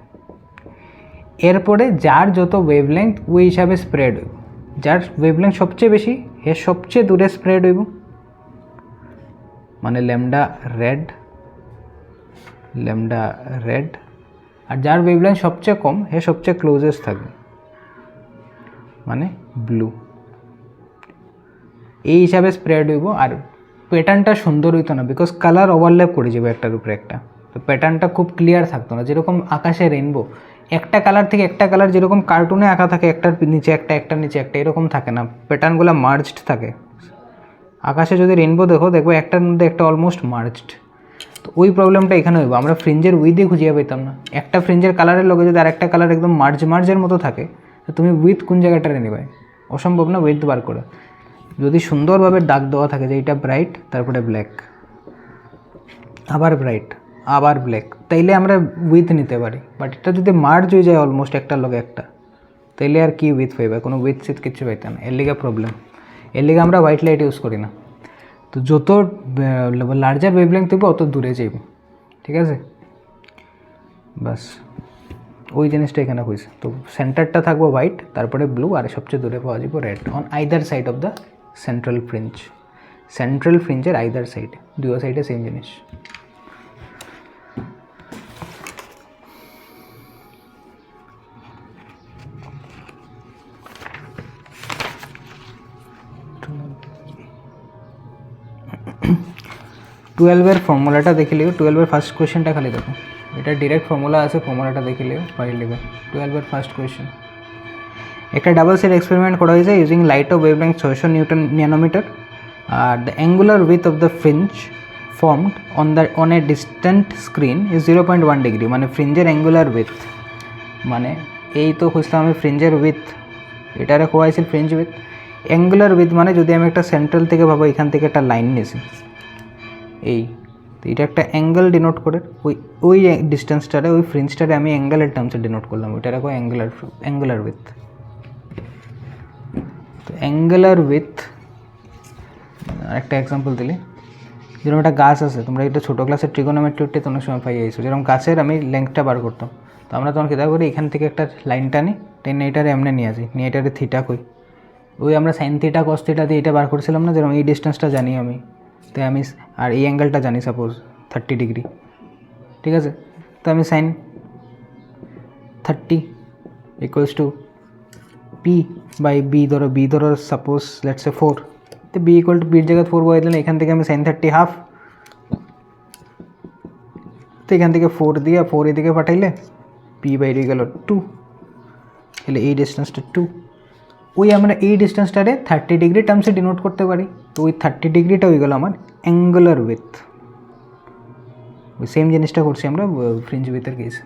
এরপরে যার যত ওয়েভলেংথ ওই হিসাবে স্প্রেড হইব, যার ওয়েভলেংথ সবচেয়ে বেশি হে সবচেয়ে দূরে স্প্রেড হইব, মানে ল্যামডা রেড। আর যার ওয়েভলেংথ সবচেয়ে কম হে সবচেয়ে ক্লোজেস্ট থাকবে, মানে ব্লু। এই হিসাবে স্প্রেড হইব। আর প্যাটার্নটা সুন্দর হইতো না, বিকজ কালার ওভারল্যাপ করে যাবে একটার উপরে একটা, তো প্যাটার্নটা খুব ক্লিয়ার থাকতো না। যেরকম আকাশে রেইনবো, একটা কালার থেকে একটা কালার যেরকম কার্টুনে আঁকা থাকে, একটার নিচে একটা, একটার নিচে একটা, এরকম থাকে না, প্যাটার্নগুলো মার্জড থাকে। আকাশে যদি রেইনবো দেখবো একটার মধ্যে একটা অলমোস্ট মার্জড। তো ওই প্রবলেমটা এখানে হইব, আমরা ফ্রিঞ্জের উইথে খুঁজিয়ে পেতাম না। একটা ফ্রিঞ্জের কালারের লগে যদি আরেকটা কালার একদম মার্জের মতো থাকে, তো তুমি উইথ কোন জায়গাটারে নেবে, অসম্ভব না উইথ বার করে। যদি সুন্দরভাবে দাগ দেওয়া থাকে যে এইটা ব্রাইট, তারপরে ব্ল্যাক, আবার ব্রাইট, আবার ব্ল্যাক, তাইলে আমরা উইথ নিতে পারি। বাট এটা যদি মার্জ হয়ে যায় অলমোস্ট একটার লগে একটা, তাইলে আর কি উইথ পাইবা, কোনো উইথ সিথ কিছু পাইতে না। এর লিগে প্রবলেম, এর লিগে আমরা হোয়াইট লাইট ইউজ করি না। তো যত লার্জার ওয়েভলেংথ হইব অত দূরে যাইব, ঠিক আছে? বাস ওই জিনিসটা এখানে হয়েছে। তো সেন্টারটা থাকবো হোয়াইট, তারপরে ব্লু, আর সবচেয়ে দূরে পাওয়া যাবে red on either side of the central fringe. Central ফ্রিঞ্জের আইদার সাইড, দুই সাইডে সেম জিনিস। টুয়েলভের ফর্মুলাটা দেখে লিও, টুয়েলভের ফার্স্ট কোয়েশ্চেনটা খালি দেখো, এটা ডিরেক্ট ফর্মুলা আছে, ফর্মুলাটা দেখে লিও, ফাইল লিখবে। টুয়েলভের ফার্স্ট কোয়েশ্চেন, একটা ডাবল সেট এক্সপেরিমেন্ট করা হয়েছে using light of wavelength 600 newton nanometre. আর the angular width of the fringe formed on a distant screen is 0.1 degree. মানে ফ্রিঞ্জের অ্যাঙ্গুলার উইথ, মানে এই তো খুঁজলাম আমি ফ্রিঞ্জের উইথ, এটারে কোয়াইছিল ফ্রিঞ্জ উইথ। অ্যাঙ্গুলার উইথ মানে যদি আমি একটা সেন্ট্রাল থেকে ভাবো, এখান থেকে একটা লাইন নিয়েছি, এই তো এটা একটা অ্যাঙ্গেল ডিনোট করে, ওই ডিস্টেন্সটারে, ওই ফ্রিঞ্জটারে আমি অ্যাঙ্গেলের টার্মসে ডিনোট করলাম, ওইটারে কয় অ্যাঙ্গুলার উইথ। তো অ্যাঙ্গুলার উইথ, একটা এক্সাম্পল দিলি, যেরকম একটা গাছ আছে, তোমরা এটা ছোটো ক্লাসের ট্রিগোনোমেট্রিতে অনেক সময় পাই আইছো, যেরকম গাছের আমি লেংথটা বার করতাম, তো আমরা তখন কী করি, এখান থেকে একটা লাইন টানি, টেনে এটারে এমনি নিয়ে আসি, নিয়ে এটারে থিটা কই, ওই আমরা সাইন থিটা কস থিটা দিয়ে এটা বার করছিলাম না, যেরকম এই ডিস্টেন্সটা জানি আমি, তাই আমি, আর এই অ্যাঙ্গেলটা জানি সাপোজ 30 ডিগ্রি, ঠিক আছে? তো আমি sine 30 equals to P by B ধরো সাপোজ লেটস সে 4, তো বি ইকুয়াল টু বির জায়গায় 4 বসাই দিলাম, এখান থেকে আমি সাইন 30 হাফ, তো এখান থেকে 4 দিয়ে 4 এদিকে পাঠাইলে পি বাই ডি গেল 2, তাহলে এই ডিস্টেন্সটা 2। ওই আমরা এই ডিস্টেন্সটারে 30 ডিগ্রি টার্মসে ডিনোট করতে পারি, তো ওই 30 ডিগ্রিটা হয়ে গেল আমার অ্যাঙ্গুলার উইথ। ওই সেম জিনিসটা করছি আমরা ফ্রিঞ্জ উইথের কেসে।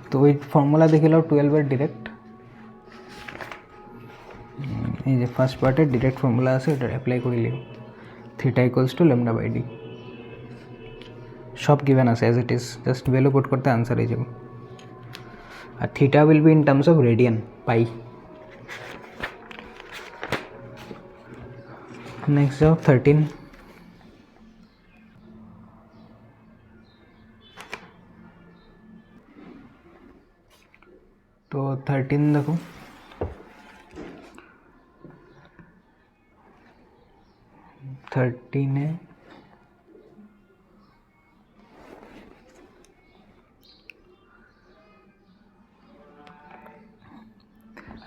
তো ওই ফর্মুলা দেখে নাও 12-এর ডিরেক্ট, এই যে ফার্স্ট পার্টের ডিরেক্ট ফর্মুলা আছে, ওটা অ্যাপ্লাই করে লিখো। Theta equals to lambda by D, সব গিভেন আছে as it is, just value put করতে আনসার হয়ে যাবে। আর theta will be in terms of radian pi. Next যাও 13। তো 13 দেখো, थर्टीने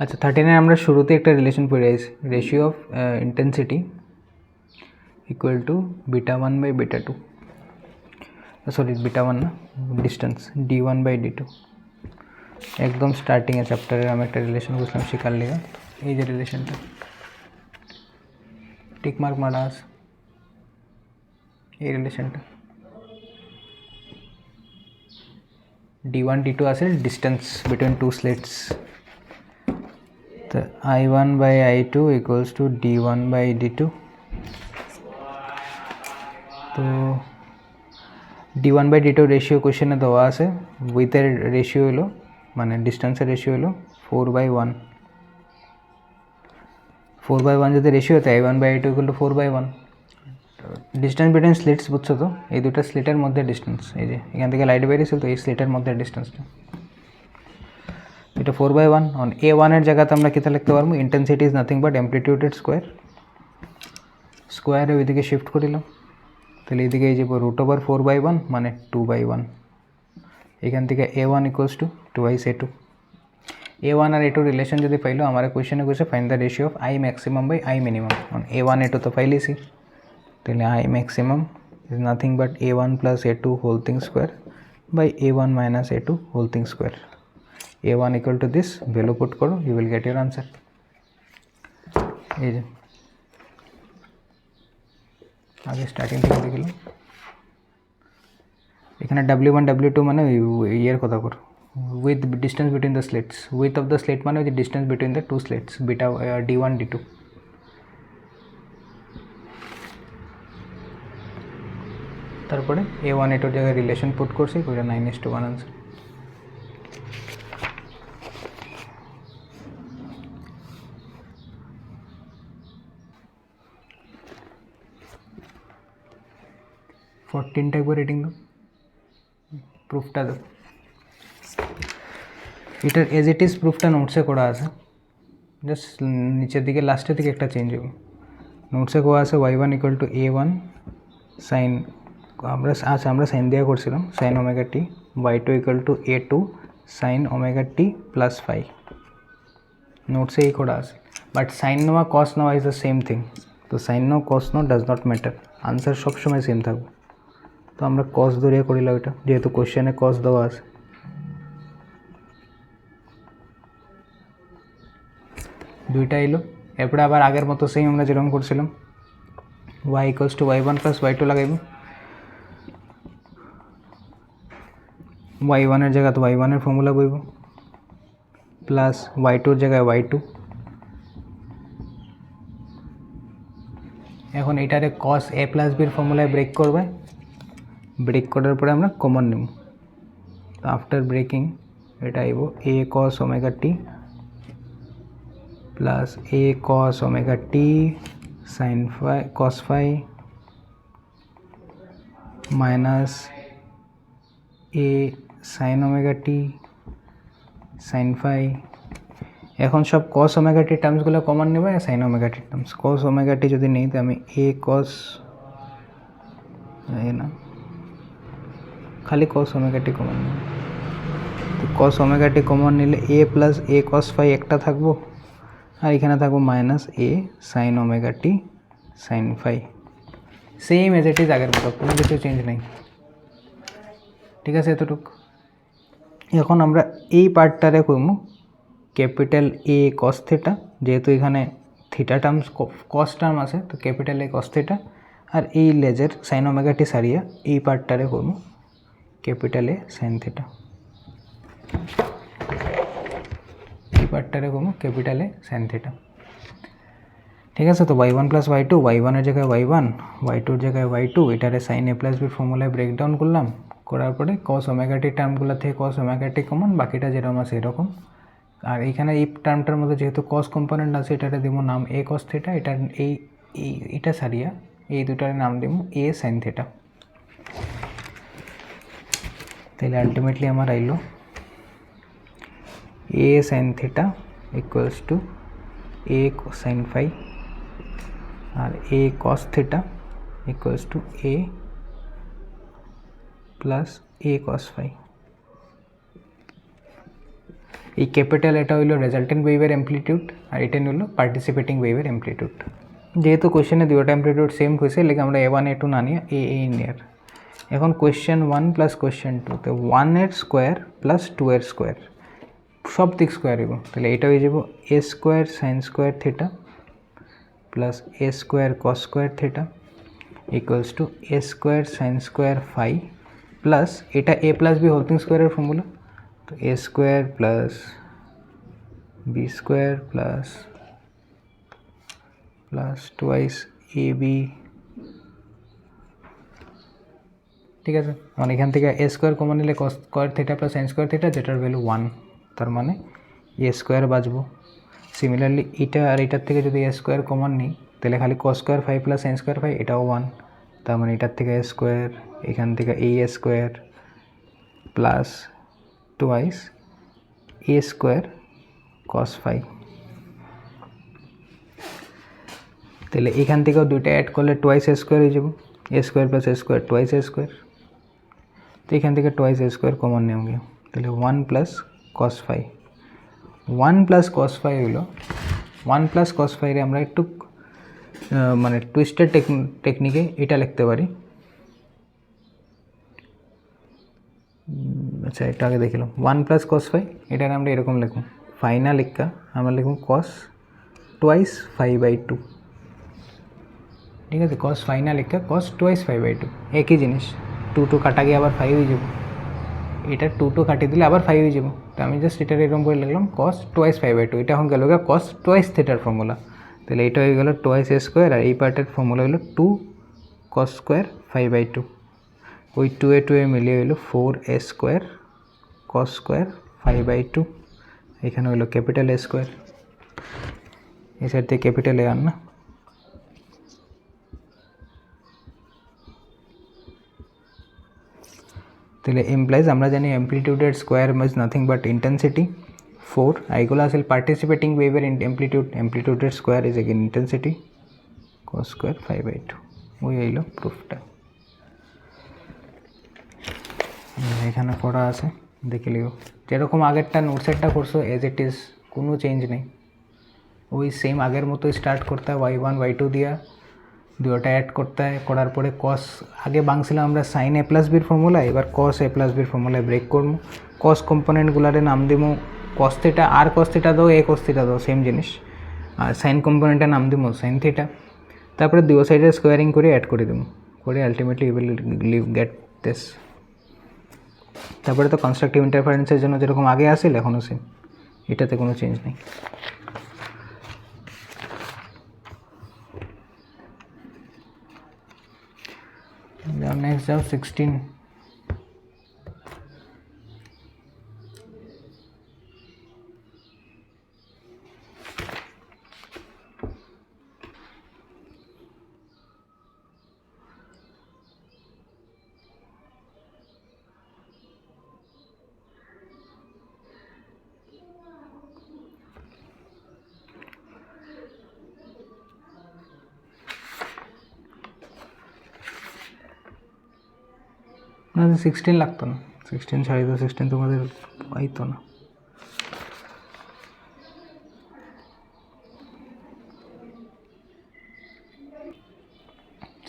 अच्छा 13 আমরা শুরুতে একটা রিলেশন পড়ে আছি, ratio of intensity equal to beta 1 by beta 2, sorry beta 1 না, ডিস্টেন্স d1 বাই d2। একদম স্টার্টিংয়ে চ্যাপ্টারের আমি একটা রিলেশন বুঝলাম শিকার লিগা, এই যে রিলেশনটা টিক মার্ক মারা আছে, এই রিলেশনটা d1 d2 আছে ডিস্টেন্স বিটুইন টু স্লিটস। তো i1 by i2 equals to d1 by d2। তো d1 বাই d2 রেশিও কোশ্চেনে দেওয়া আছে, উইথের রেশিও হলো মানে ডিস্টেন্সের রেশিও হলো 4/1। 4/1 যদি রেশিও হতো i1 by i2 equal to 4/1। Distance between slits বুঝছো তো, এই দুটো স্লিটের মধ্যে ডিস্টেন্স, এই যে এখান থেকে লাইট বেরিয়েছিল তো এই স্লিটের মধ্যে ডিস্টেন্সটা, এটা 4/1। অন a1 এর জায়গাতে আমরা কিতা লিখতে পারবো, ইন্টেন্সিটি ইজ নাথিং বাট অ্যামপ্লিটিউডের স্কোয়ার, স্কোয়ারে ওইদিকে শিফট করিলাম, তাহলে এইদিকে এই যে √4/1 মানে 2/1। এখান থেকে a1 equals two 2/a2। a1 আর a2 রিলেশন যদি পাইলো, আমার কোয়েশ্চেনে কইছে find the ratio of i maximum by i minimum. a1 a2 তো পাইলিছি, তাহলে i maximum is nothing but a1 plus a2 whole thing square by a1 minus a2 whole thing square. a1 equal to this, value put করো, you will get your answer. এই যে আগে starting থেকে দেখিলাম, এখানে w1 w2 মানে ইয়ের কথা করো, with distance between the slits, width of the slit মানে ওই যে distance between the two slits, beta d1 d2। তারপরে a1 a2 জায়গায় রিলেশন পুট করছি, ওইটা 9:1 আনসার। फोर्टीनटा একবার রেটিং দাও, প্রুফটা দাও। এটার এজ ইট ইজ প্রুফটা নোটসে করা আছে, জাস্ট নিচের দিকে লাস্টের দিকে একটা চেঞ্জ হবে। নোটসে করা আছে y1 equal to a1 sine, আমরা সাইন দেওয়া করছিলাম sine omega T, y2 equal to a2 sine omega T plus 5, নোটসে এই করা আছে। বাট সাইন নেওয়া কস নেওয়া ইজ দ্য সেম থিং, তো সাইন নো কস নো ডাজ নট ম্যাটার, আনসার সবসময় সেম থাকবে। তো আমরা কস ধরিয়া করিলাম এটা, যেহেতু কোশ্চেনে কস দেওয়া আছে। দুইটা এলো, এরপরে আবার আগের মতো সেম আমরা যেরকম করছিলাম, y equals two y1 plus y2 লাগাইব, y1 এর জায়গা তো y1 এর ফর্মুলা বইব, প্লাস y2 এর জায়গায় y2। এখন এটারে cos a প্লাস বির ফর্মুলায় ব্রেক করবে, ব্রেক করার পরে আমরা কমন নেব। তো আফটার ব্রেকিং এটা আইব a cos omega T plus a cos omega T sine phi cos phi minus a sine omega T sine phi. এখন সব cos ওমেগা টি টার্মসগুলো কমন নেব, sine omega T terms. cos omega T যদি নেই তো আমি a cos, না খালি cos ওমেগা টি কমন নেব। তো cos ওমেগা টি কমন নিলে a plus a cos phi একটা থাকবো, আর এখানে থাকবো minus a sine omega T sine phi, same as it is আগের মতো, কোনো কিছু চেঞ্জ নেই। ঠিক আছে এতটুকু। এখন আমরা এই পার্টটারে করবো ক্যাপিটাল এ কস থিটা, যেহেতু এখানে থিটা টার্মস কস টার্ম আছে, তো ক্যাপিটাল এ কস থিটা আর এই লেজের সাইন ওমেগা টি সারিয়া এই পার্টটারে করবো ক্যাপিটাল এ সাইন থিটা, এই পার্টটারে করবো ক্যাপিটাল এ সাইন থিটা। ঠিক আছে, তো y1 প্লাস y2, y1 এর জায়গায় y1, y2 এর জায়গায় y2, এটারে সাইন এ প্লাস বির ফর্মুলায় ব্রেকডাউন করলাম, করার পরে কস ওমেগা টি টার্মগুলো থেকে কস ওমেগা টি কমন, বাকিটা যেরকম আছে এরকম। আর এইখানে এই টার্মটার মধ্যে যেহেতু কস কম্পোনেন্ট আছে, এটারে দিব নাম এ কস থিটা, এটা সারিয়া এই দুটার নাম দিব এ সাইন থিটা। তাহলে আলটিমেটলি আমার আইলো A sine theta equals to A sine phi আর A cos theta equals to A plus A cos phi. এই ক্যাপিটাল এটা হইল রেজাল্টেন্ট ওয়েভের অ্যাম্প্লিটিউড আর এটা হইল পার্টিসিপেটিং ওয়েভের অ্যাম্প্লিটিউড। যেহেতু কোয়েশ্চেনে দুটো অ্যাম্প্লিটিউড সেম হয়েছে, লেগে আমরা A1 A2 না নিয়ে এ নিয়ে। এখন কোয়েশ্চেন 1 প্লাস কোয়েশ্চেন 2, তো 1 এর স্কোয়ার প্লাস 2 এর স্কোয়ার সব দিক স্কোয়ার হইব, তাহলে এটা হয়ে যাব A square sine square theta plus A square cos square theta equals to A square sine square phi plus এটা এ প্লাস বি হোল স্কোয়ারের ফর্মুলা, তো A square plus B square plus twice A B. ঠিক আছে, মানে এখান থেকে A square common নিলে cos square theta plus sine square theta, যেটার ভ্যালু 1, তার মানে এ স্কোয়ার বাঁচবো। সিমিলারলি এটা আর এটার থেকে যদি এ স্কোয়ার কমন নিই, তাহলে খালি cos square phi plus sine square phi, এটাও 1, তার মানে এটার থেকে এ স্কোয়ার, এখান থেকে A square plus twice A square cos phi. তাহলে এখান থেকেও দুইটা অ্যাড করলে টুয়াইস এ স্কোয়ার হয়ে যাব, A square plus A square twice A square, তো এখান থেকে টুয়াইস এ স্কোয়ার কমন নেওয়া, তাহলে 1 plus cos phi. 1 plus cos phi হইল 1 প্লাস কস ফাইরে আমরা একটু মানে টুইস্টেড টেকনিকে এটা লিখতে পারি। আচ্ছা, এটা আগে দেখিলাম 1 প্লাস কস ফাই, এটার আমরা এরকম লিখব, ফাইনা লিখা আমরা লিখব কস টুয়াইস ফাই বাই 2। ঠিক আছে, কস ফাইনা লিখা কস টুয়াইস ফাই বাই 2 একই জিনিস, 2 কাটা গিয়ে আবার 5 হয়ে যাব, এটা 2 কাটি দিলে আবার 5 হয়ে যাব, তো আমি জাস্ট এটার এরকম করে লিখলাম কস টুয়াইস ফাই বাই 2। এটা এখন গেল কস টুয়াইস থিটার ফর্মুলা, তাহলে এটা হয়ে গেল টুয়াইস এ স্কোয়ার, আর এই পার্টের ফর্মুলা হলো 2 কস স্কোয়ার ফাই বাই 2, ওই 2 এ মিলিয়ে হইল 4 A square cos square phi by 2, এখানে হইল ক্যাপিটাল এ স্কোয়ার, এই সাইড থেকে ক্যাপিটাল এ আন না। তাহলে এমপ্লাইজ আমরা জানি অ্যাম্প্লিটিউডের square is nothing but intensity 4, এইগুলো আসলে পার্টিসিপেটিং ওয়েভের অ্যাম্প্লিটিউডের square is again intensity cos square phi by 2, ওই হইল প্রুফটা। এখানে পড়া আছে দেখে লিও, যেরকম আগেরটা নোটসেটটা করছো এজ ইট ইজ, কোনো চেঞ্জ নেই, ওই সেম আগের মতো স্টার্ট করতে হয় y1 y2 দিয়া, দুটোটা অ্যাড করতে হয়, করার পরে কস আগে বাংছিলাম আমরা সাইন এ প্লাস বির ফর্মুলা, এবার কস এ প্লাস বির ফর্মুলায় ব্রেক করবো, কস কম্পোনেন্টগুলারে নাম দিব কস থিটা, আর কস থিটা দাও এ কস থিটা দাও সেম জিনিস, আর সাইন কম্পোনেন্টের নাম দিব সাইন থিটা, তারপরে দুই সাইডে স্কোয়ারিং করে অ্যাড করে দেবো, করে ultimately you will get this. তারপরে তো কনস্ট্রাকটিভ ইন্টারফারেন্সের জন্য যেরকম আগে আসিল এখনও সেম, এটাতে কোনো চেঞ্জ নেই। নেক্সট যাও 16। না 16 লাগতো না, 16 ছাড়ি তো, 16 তোমাদের পাইতো না।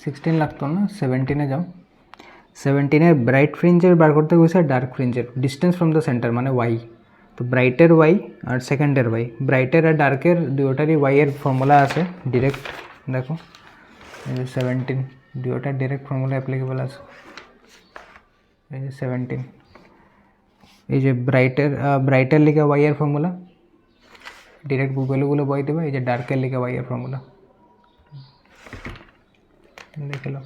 সিক্সটিন লাগতো না, 17-এ যাও। 17-এর ব্রাইট ফ্রিঞ্জের বার করতে গেছে, ডার্ক ফ্রিঞ্জের ডিস্টেন্স ফ্রম দ্য সেন্টার মানে ওয়াই, তো ব্রাইটের ওয়াই আর সেকেন্ডের ওয়াই, ব্রাইটের আর ডার্কের দুটোটারই ওয়াই এর ফর্মুলা আছে ডিরেক্ট, দেখো 17 দুটোটা ডাইরেক্ট ফর্মুলা অ্যাপ্লিকেবল আছে। এই যে 17, এই যে ব্রাইটের লিখে ওয়াই এর ফর্মুলা ডিরেক্ট ভ্যালুগুলো বই দেবে। এই যে ডার্কের লিখে ওয়াই এর ফর্মুলা দেখে লো।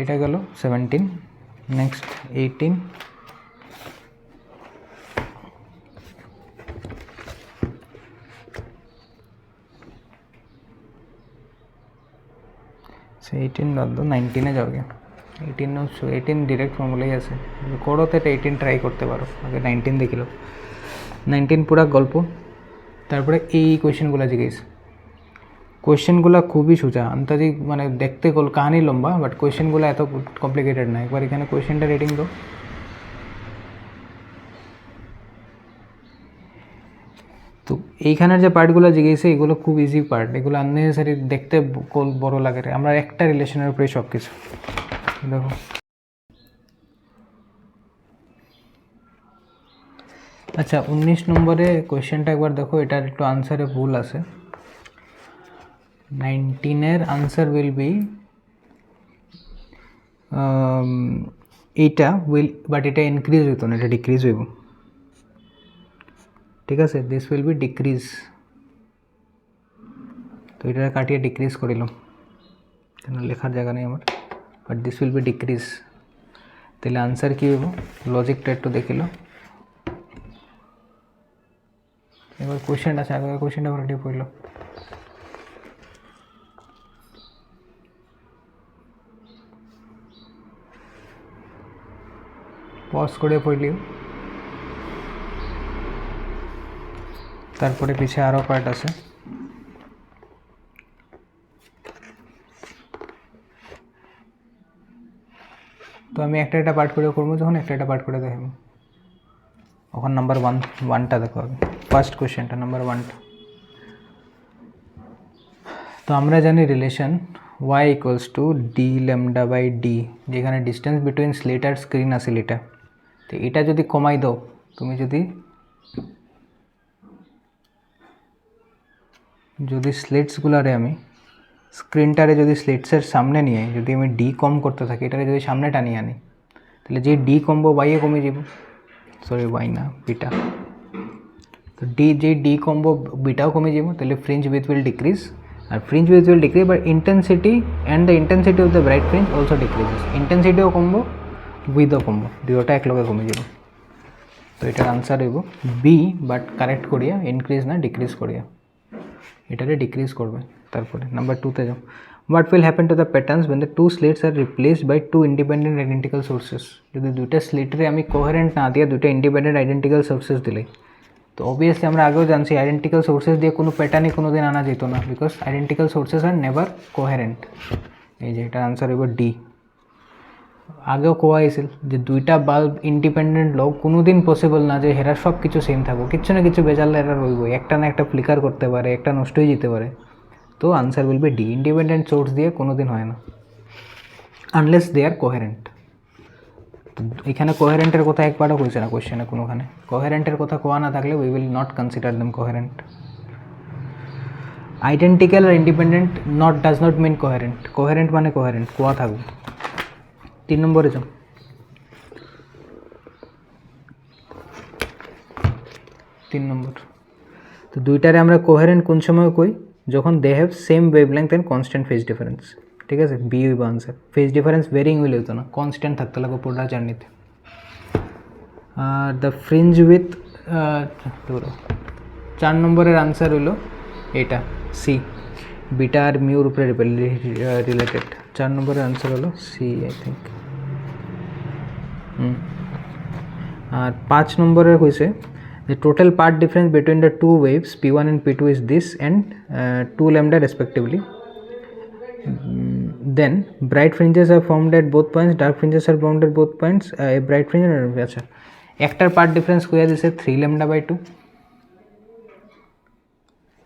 এটা গেল 17। নেক্সট 18, से 18 বাদ দো, 19 যাও গিয়ে। 18 ডিরেক্ট ফর্মুলাই আছে, করো তো এটা 18 ট্রাই করতে পারো। আগে 19 দেখিল, 19 পুরা গল্প। তারপরে এই কোয়েশ্চেনগুলো জিজ্ঞেস, কোয়েশ্চেনগুলো খুবই সোজা, আন্তাজি মানে দেখতে কাহানি লম্বা, বাট কোয়েশ্চেনগুলো এত কমপ্লিকেটেড না। একবার এখানে কোয়েশ্চেনটা রেটিং দাও। তো এইখানের যে পার্টগুলো জিজ্ঞেসে এগুলো খুব ইজি পার্ট, এগুলো আননেসেসারি দেখতে বড় লাগে। আমরা একটা রিলেশনের উপরে সব কিছু দেখো। আচ্ছা 19 নম্বরে কোয়েশ্চেনটা একবার দেখো, এটার একটু আনসারে ভুল আছে। 19-এর আনসার উইল বি এইটা উইল, বাট এটা ইনক্রিজ হইতো না, এটা ডিক্রিজ হইব। ঠিক আছে, দিস উইল বি ডিক্রিজ। তো এটা কাটিয়ে ডিক্রিজ করিলাম, কেন লেখার জায়গা নেই আমার, but this will be decrease. তাহলে আনসার কী হইব, লজিকটা একটু দেখিল। এবার কোয়েশ্চেন আছে, আগে কোয়েশ্চেনটা অলরেডি পড়ল। পজ করে পড়লিও, তারপরে পিছে আরও পার্ট আছে। তো আমি একটা একটা পার্ট করে করবো, যখন একটা একটা পার্ট করে দেখাবো। এখন নাম্বার ওয়ানটা দেখো আগে, ফার্স্ট কোয়েশ্চেনটা নাম্বার 1টা। তো আমরা জানি relation y equals to D lambda by D, যেখানে ডিস্টেন্স বিটুইন স্লিট আর স্ক্রিন আসিল এটা। তো এটা যদি কমাই দাও, তুমি যদি স্লিটসগুলারে আমি স্ক্রিনটারে যদি স্লিটসের সামনে নিয়ে যদি আমি ডি কম করতে থাকি, এটাকে যদি সামনে টানিয়ে আনি, তাহলে যে ডি কমবো ওয়াইয়ে কমে যাব, সরি ওয়াই না বিটা। তো ডি কমবো বিটাও কমে যাব, তাহলে ফ্রিঞ্জ উইথ উইল ডিক্রিজ। আর fringe width will decrease, but intensity and the intensity of the bright fringe also decreases. ইন্টেন্সিটিও কমবো, উইথও কমবো, দুটোটা একলগে কমে যাব। তো এটার আনসার হইব বি, বাট কারেক্ট করিয়া ইনক্রিজ না ডিক্রিজ করিয়া, এটারে ডিক্রিজ করবে। তারপরে নাম্বার 2তে যাও। What will happen to the patterns when the two slits are replaced by two independent identical sources. যদি দুইটা স্লিটরে আমি কোহেরেন্ট না দিয়ে দুইটা ইন্ডিপেন্ডেন্ট আইডেন্টিক্যাল সোর্সেস দিলে, তো অবভিয়াসলি আমরা আগেও জানছি আইডেন্টিক্যাল সোর্সেস দিয়ে কোনো প্যাটার্নই কোনো দিন আনা যেত না, because identical sources R never coherent. এই যে এটার আনসার হইব ডি। আগেও কোয়া হয়েছিল যে দুইটা বাল্ব ইন্ডিপেন্ডেন্ট লোক কোনো দিন পসিবল না যে হেরা সব কিছু সেম থাকবো, কিছু না কিছু বেজাল্লা এরা রইবই, একটা না একটা ফ্লিকার করতে পারে, একটা নষ্ট হয়ে যেতে পারে। তো answer will be D, independent source দিয়ে কোনো দিন হয় না, আনলেস দে আর কোহেরেন্ট। তো এখানে কোহেরেন্টের কথা একবারও কইছে না কোয়েশ্চেনে, কোনোখানে কোহেরেন্টের কথা কোয়া না থাকলে we will not consider them coherent. Identical আর independent does not mean coherent, coherent মানে কোহেরেন্ট, কোয়া থাকবে। 3 নম্বরে যাও। 3 নম্বর, তো দুইটারে আমরা কোহেরেন্ট কোন সময় কই, যখন they have same wavelength and constant phase difference. ঠিক আছে, বি হইব আনসার। ফেজ ডিফারেন্স ভেরিং হইলে হতো না, কনস্ট্যান্ট থাকতে লাগবে পুরোটা জার্নিতে। আর দ্য ফ্রিঞ্জ উইথ 4 নম্বরের আনসার হইল এটা সি, বিটা আর মিউর উপরে রিলেটেড। 4 নম্বরের আনসার হলো সি আই থিঙ্ক। আর 5 নম্বরের হয়েছে the total path difference between the two waves p1 and p2 is this and 2 lambda respectively. Then bright fringes are formed at both points, dark fringes are formed at both points. A bright fringe আচ্ছা একটার part difference কইয়া দিছে 3 lambda by 2,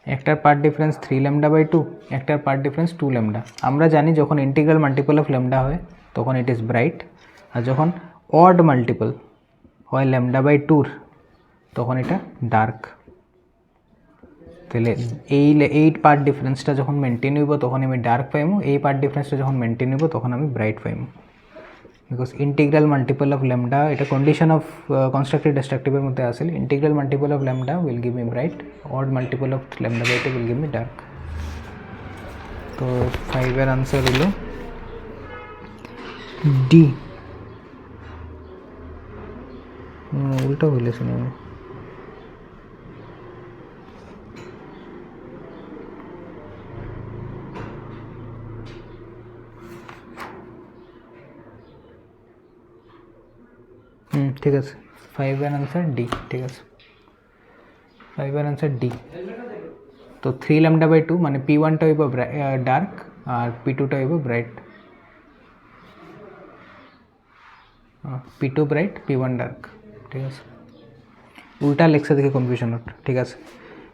একটার part difference 3 lambda by 2, একটার part difference 2 lambda। আমরা জানি যখন integral multiple of lambda হয় তখন ইট ইজ ব্রাইট, আর যখন অড মাল্টিপল হয় ল্যামডা বাই টুর তখন এটা ডার্ক। তাহলে এই পার্ট ডিফারেন্সটা যখন মেনটেন হইব তখন আমি ডার্ক পাইমু, এই পার্ট ডিফারেন্সটা যখন মেনটেন হইব তখন আমি ব্রাইট পাইমু। Because integral multiple of lambda, এটা কন্ডিশন অফ কনস্ট্রাক্টিভ ডিস্ট্রাকটিভের মধ্যে আসলে integral multiple of lambda will give me bright, odd multiple of lambda by two will give me dark. তো 5-এর আনসার হলো ডি। উল্টা বলেছি আমি। ঠিক আছে, 5-এর আনসার ডি। ঠিক আছে, 5-এর আনসার ডি। তো 3 ল্যামডা বাই 2 মানে P1টা হইব ডার্ক আর P2টা হইব bright. P2 bright, P1 dark. ঠিক আছে, উল্টা লেখছে দেখে কনফিউশন হট। ঠিক আছে,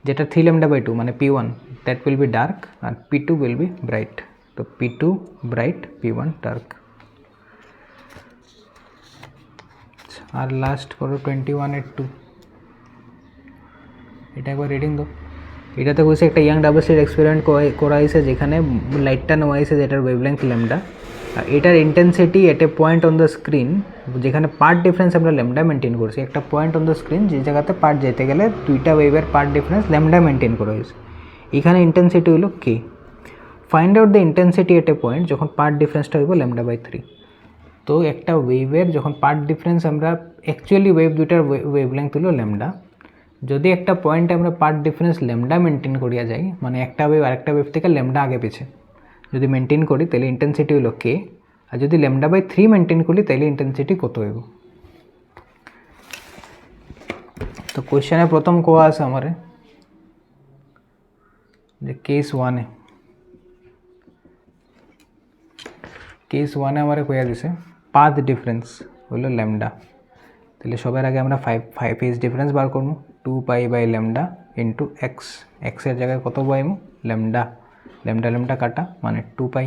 যেটা 3 ল্যামডা বাই 2 মানে P1 that will be dark আর P2 উইল বি ব্রাইট। তো P2 ব্রাইট, P1 ডার্ক। আর লাস্ট করো 21-এর 2। এটা একবার রিডিং দাও। এটাতে বলছে একটা ইয়াং ডাবল স্লিট এক্সপেরিমেন্ট করা হয়েছে যেখানে লাইটটা নেওয়া হয়েছে যেটার ওয়েভলেংথ ল্যামডা, আর এটার intensity at a point on the screen, যেখানে পার্ট ডিফারেন্স আমরা ল্যামডা মেনটেন করছি। একটা পয়েন্ট অন দ্য স্ক্রিন যে জায়গাতে পার্ট যেতে গেলে দুইটা ওয়েভের পার্ট ডিফারেন্স ল্যামডা মেনটেন করা হয়েছে। এখানে ইন্টেন্সিটি হলো K. Find out the intensity at a point যখন পার্ট ডিফারেন্সটা হইব ল্যামডা বাই 3। তো একটা ওয়েভের যখন পার্ট ডিফারেন্স আমরা অ্যাকচুয়ালি ওয়েভ দুইটার ওয়েভলেংথ হলো ল্যামডা, যদি একটা পয়েন্টে আমরা পার্ট ডিফারেন্স ল্যামডা মেনটেন করিয়া যাই, মানে একটা ওয়েভ আরেকটা ওয়েভ থেকে ল্যামডা আগে পিছে যদি মেনটেন করি তাহলে ইন্টেন্সিটি হলো কে, আর যদি ল্যামডা বাই 3 মেনটেন করি তাহলে ইন্টেন্সিটি কত হইব। তো কোয়েশ্চেনে প্রথম কোয়া আছে আমার যে কেস 1-এ আমার কইয়া দিছে পাথ ডিফারেন্স হলো ল্যামডা। তাহলে সবার আগে আমরা 5 ফেজ ডিফারেন্স বার করবো, 2 pi by lambda into X. এক্সের জায়গায় কত পাইমু ল্যামডা, ল্যামডা কাটা মানে 2 পাই।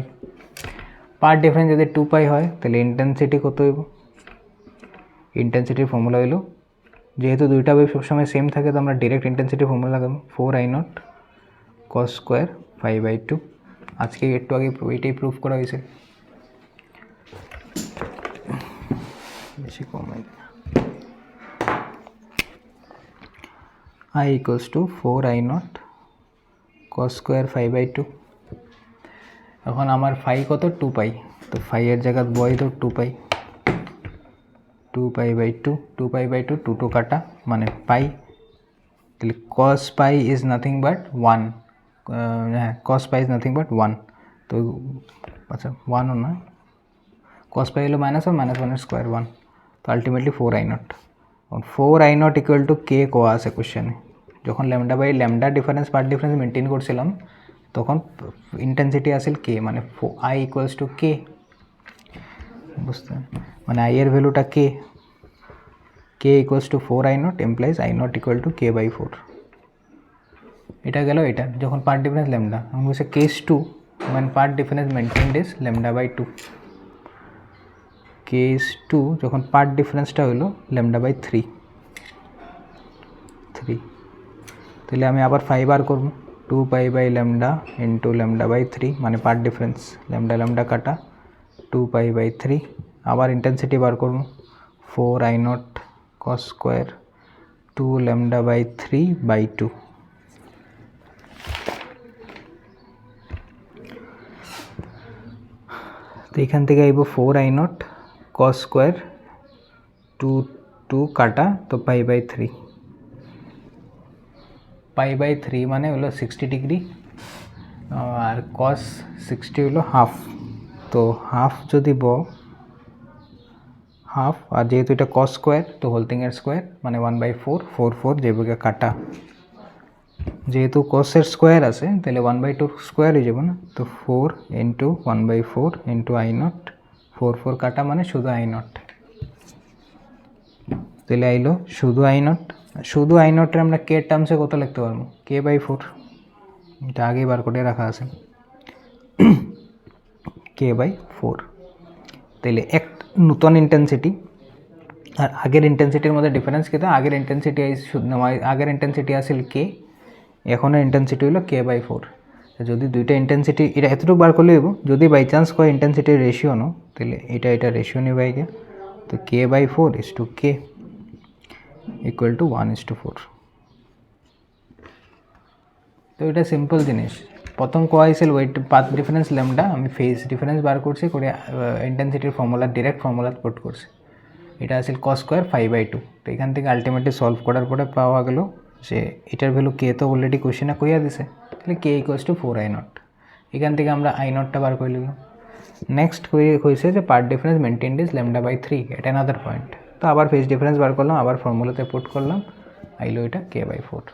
পার্ট ডিফারেন্স যদি 2 পাই হয় তাহলে ইন্টেন্সিটি কত হইব, ইন্টেন্সিটির ফর্মুলা হইল, যেহেতু দুইটা ওয়েভ সবসময় সেম থাকে তো আমরা ডিরেক্ট ইন্টেন্সিটির ফর্মুলা লাগাবো 4I0 cos স্কোয়ার 5/2। আজকে একটু আগে এটাই প্রুফ করা হয়েছে, বেশি কম। I equals to 4I0 cos square 5/2। এখন আমার ফাই কত 2 পাই, তো ফাইয়ের জায়গা বয় তো 2 পাই, 2 পাই বাই 2 2 কাটা মানে পাই। তাহলে cos pi is nothing but 1, হ্যাঁ cos pi is nothing but 1। তো আচ্ছা 1ও না, cos পাই হলো -1 স্কোয়ার 1, তো ultimately 4I0। 4I0 equal to কে কোয়া আছে কোশ্চেনে। যখন lambda by lambda difference path difference maintain করছিলাম তখন ইন্টেন্সিটি আসল কে, মানে I ইকুয়ালস টু কে, বুঝতে মানে I এর ভ্যালুটা কে equals to 4I0 implies I0 equal to k/4। এটা গেল এটা যখন পার্ট ডিফারেন্স ল্যামডা। আমি বলছি case 2 when path difference maintained is lambda by 2। Case 2 যখন পার্ট ডিফারেন্সটা হলো ল্যামডা বাই 3। তাহলে আমি আবার 5 বার করবো, 2 pi by lambda into lambda by 3 মানে পার্ট ডিফারেন্স ল্যামডা কাটা 2 পাই বাই 3। আবার ইন্টেন্সিটি বার করবো 4I0 cos square 2 lambda by 3/2। তো এখান থেকে আইব 4I0 cos স্কোয়ার 2 কাটা তো π/3, π/3 মানে হলো 60 ডিগ্রি আর cos 60 হলো হাফ। তো হাফ যদি হাফ, আর যেহেতু এটা cos স্কোয়ার তো হোল থিংয়ের স্কোয়ার মানে 1/4, 4 যেভাবে কাটা, যেহেতু cos-এর স্কোয়ার আছে তাহলে 1/2 স্কোয়ার হয়ে যাবে না, তো 4 ইন্টু 1/4 ইন্টু I0, 4 কাটা মানে শুধু I0। তাহলে আইলো শুধু I0, শুধু I0 আমরা কে টার্মসে কত লিখতে পারবো k/4, এটা আগেই বার করে রাখা আছে k/4। তাহলে এক নতুন ইন্টেন্সিটি আর আগের ইন্টেন্সিটির মধ্যে ডিফারেন্স কি তো আগের ইন্টেন্সিটি আগের ইন্টেন্সিটি আসলে কে, এখনের ইন্টেন্সিটি হলো k/4। যদি দুইটা ইন্টেন্সিটি এটা এতটুকু বার করলে হইব, যদি বাই চান্স কয় ইন্টেন্সিটির রেশিও নো তাহলে এটা রেশিও নিয়ে বাইকে, তো k/4 is to k equal to 1:4। তো এটা সিম্পল জিনিস। প্রথম কোয়া হয়েছিল ওয়েট পাথ ডিফারেন্স ল্যামডা, আমি ফেজ ডিফারেন্স বার করছি করে ইন্টেন্সিটির ফর্মুলা ডিরেক্ট ফর্মুলা পুট করছি, এটা আসল cos স্কোয়ার 5/2। তো এখান থেকে আলটিমেটলি সলভ করার পরে পাওয়া গেল যে এটার ভ্যালু কে তো অলরেডি কোশ্চেনে কইয়া দিছে, তাহলে k = 4I0। এখান থেকে আমরা I0টা বার করে নিলাম। নেক্সট হয়েছে যে পার্ট ডিফারেন্স মেনটেন্ড ইজ λ/3, এটা অ্যানাদার পয়েন্ট। তো আবার ফেজ ডিফারেন্স বার করলাম, আবার ফর্মুলাতে পুট করলাম, আইলো এটা k/4।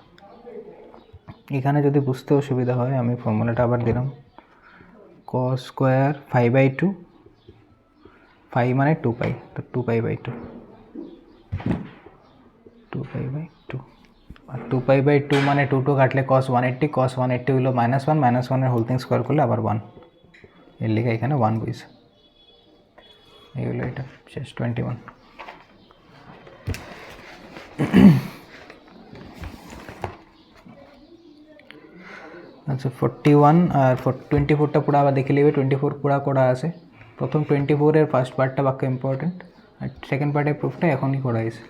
এখানে যদি বুঝতে অসুবিধা হয় আমি ফর্মুলাটা আবার দিলাম, cos স্কোয়ার 5/2, 5 মানে 2π, তো 2π/2, 2π/2 আর 2π/2 মানে 2 কাটলে cos 180, cos 180 হলো -1, -1 এর হোল থিং স্কোয়ার করলে আবার 1, এর লিখে এখানে 1 বইছে। এই হলো এটা শেষ 21। আচ্ছা 41 আর 24টা পুরো আবার দেখে নেবে, 24 পুরা করা আছে। প্রথম 24 এর ফার্স্ট পার্টটা বাক্য ইম্পর্টেন্ট, আর সেকেন্ড পার্টের প্রুফটা এখনই করা হয়েছে।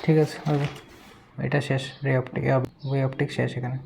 ঠিক আছে, হবে এটা শেষ, রে অপটিক শেষ এখানে।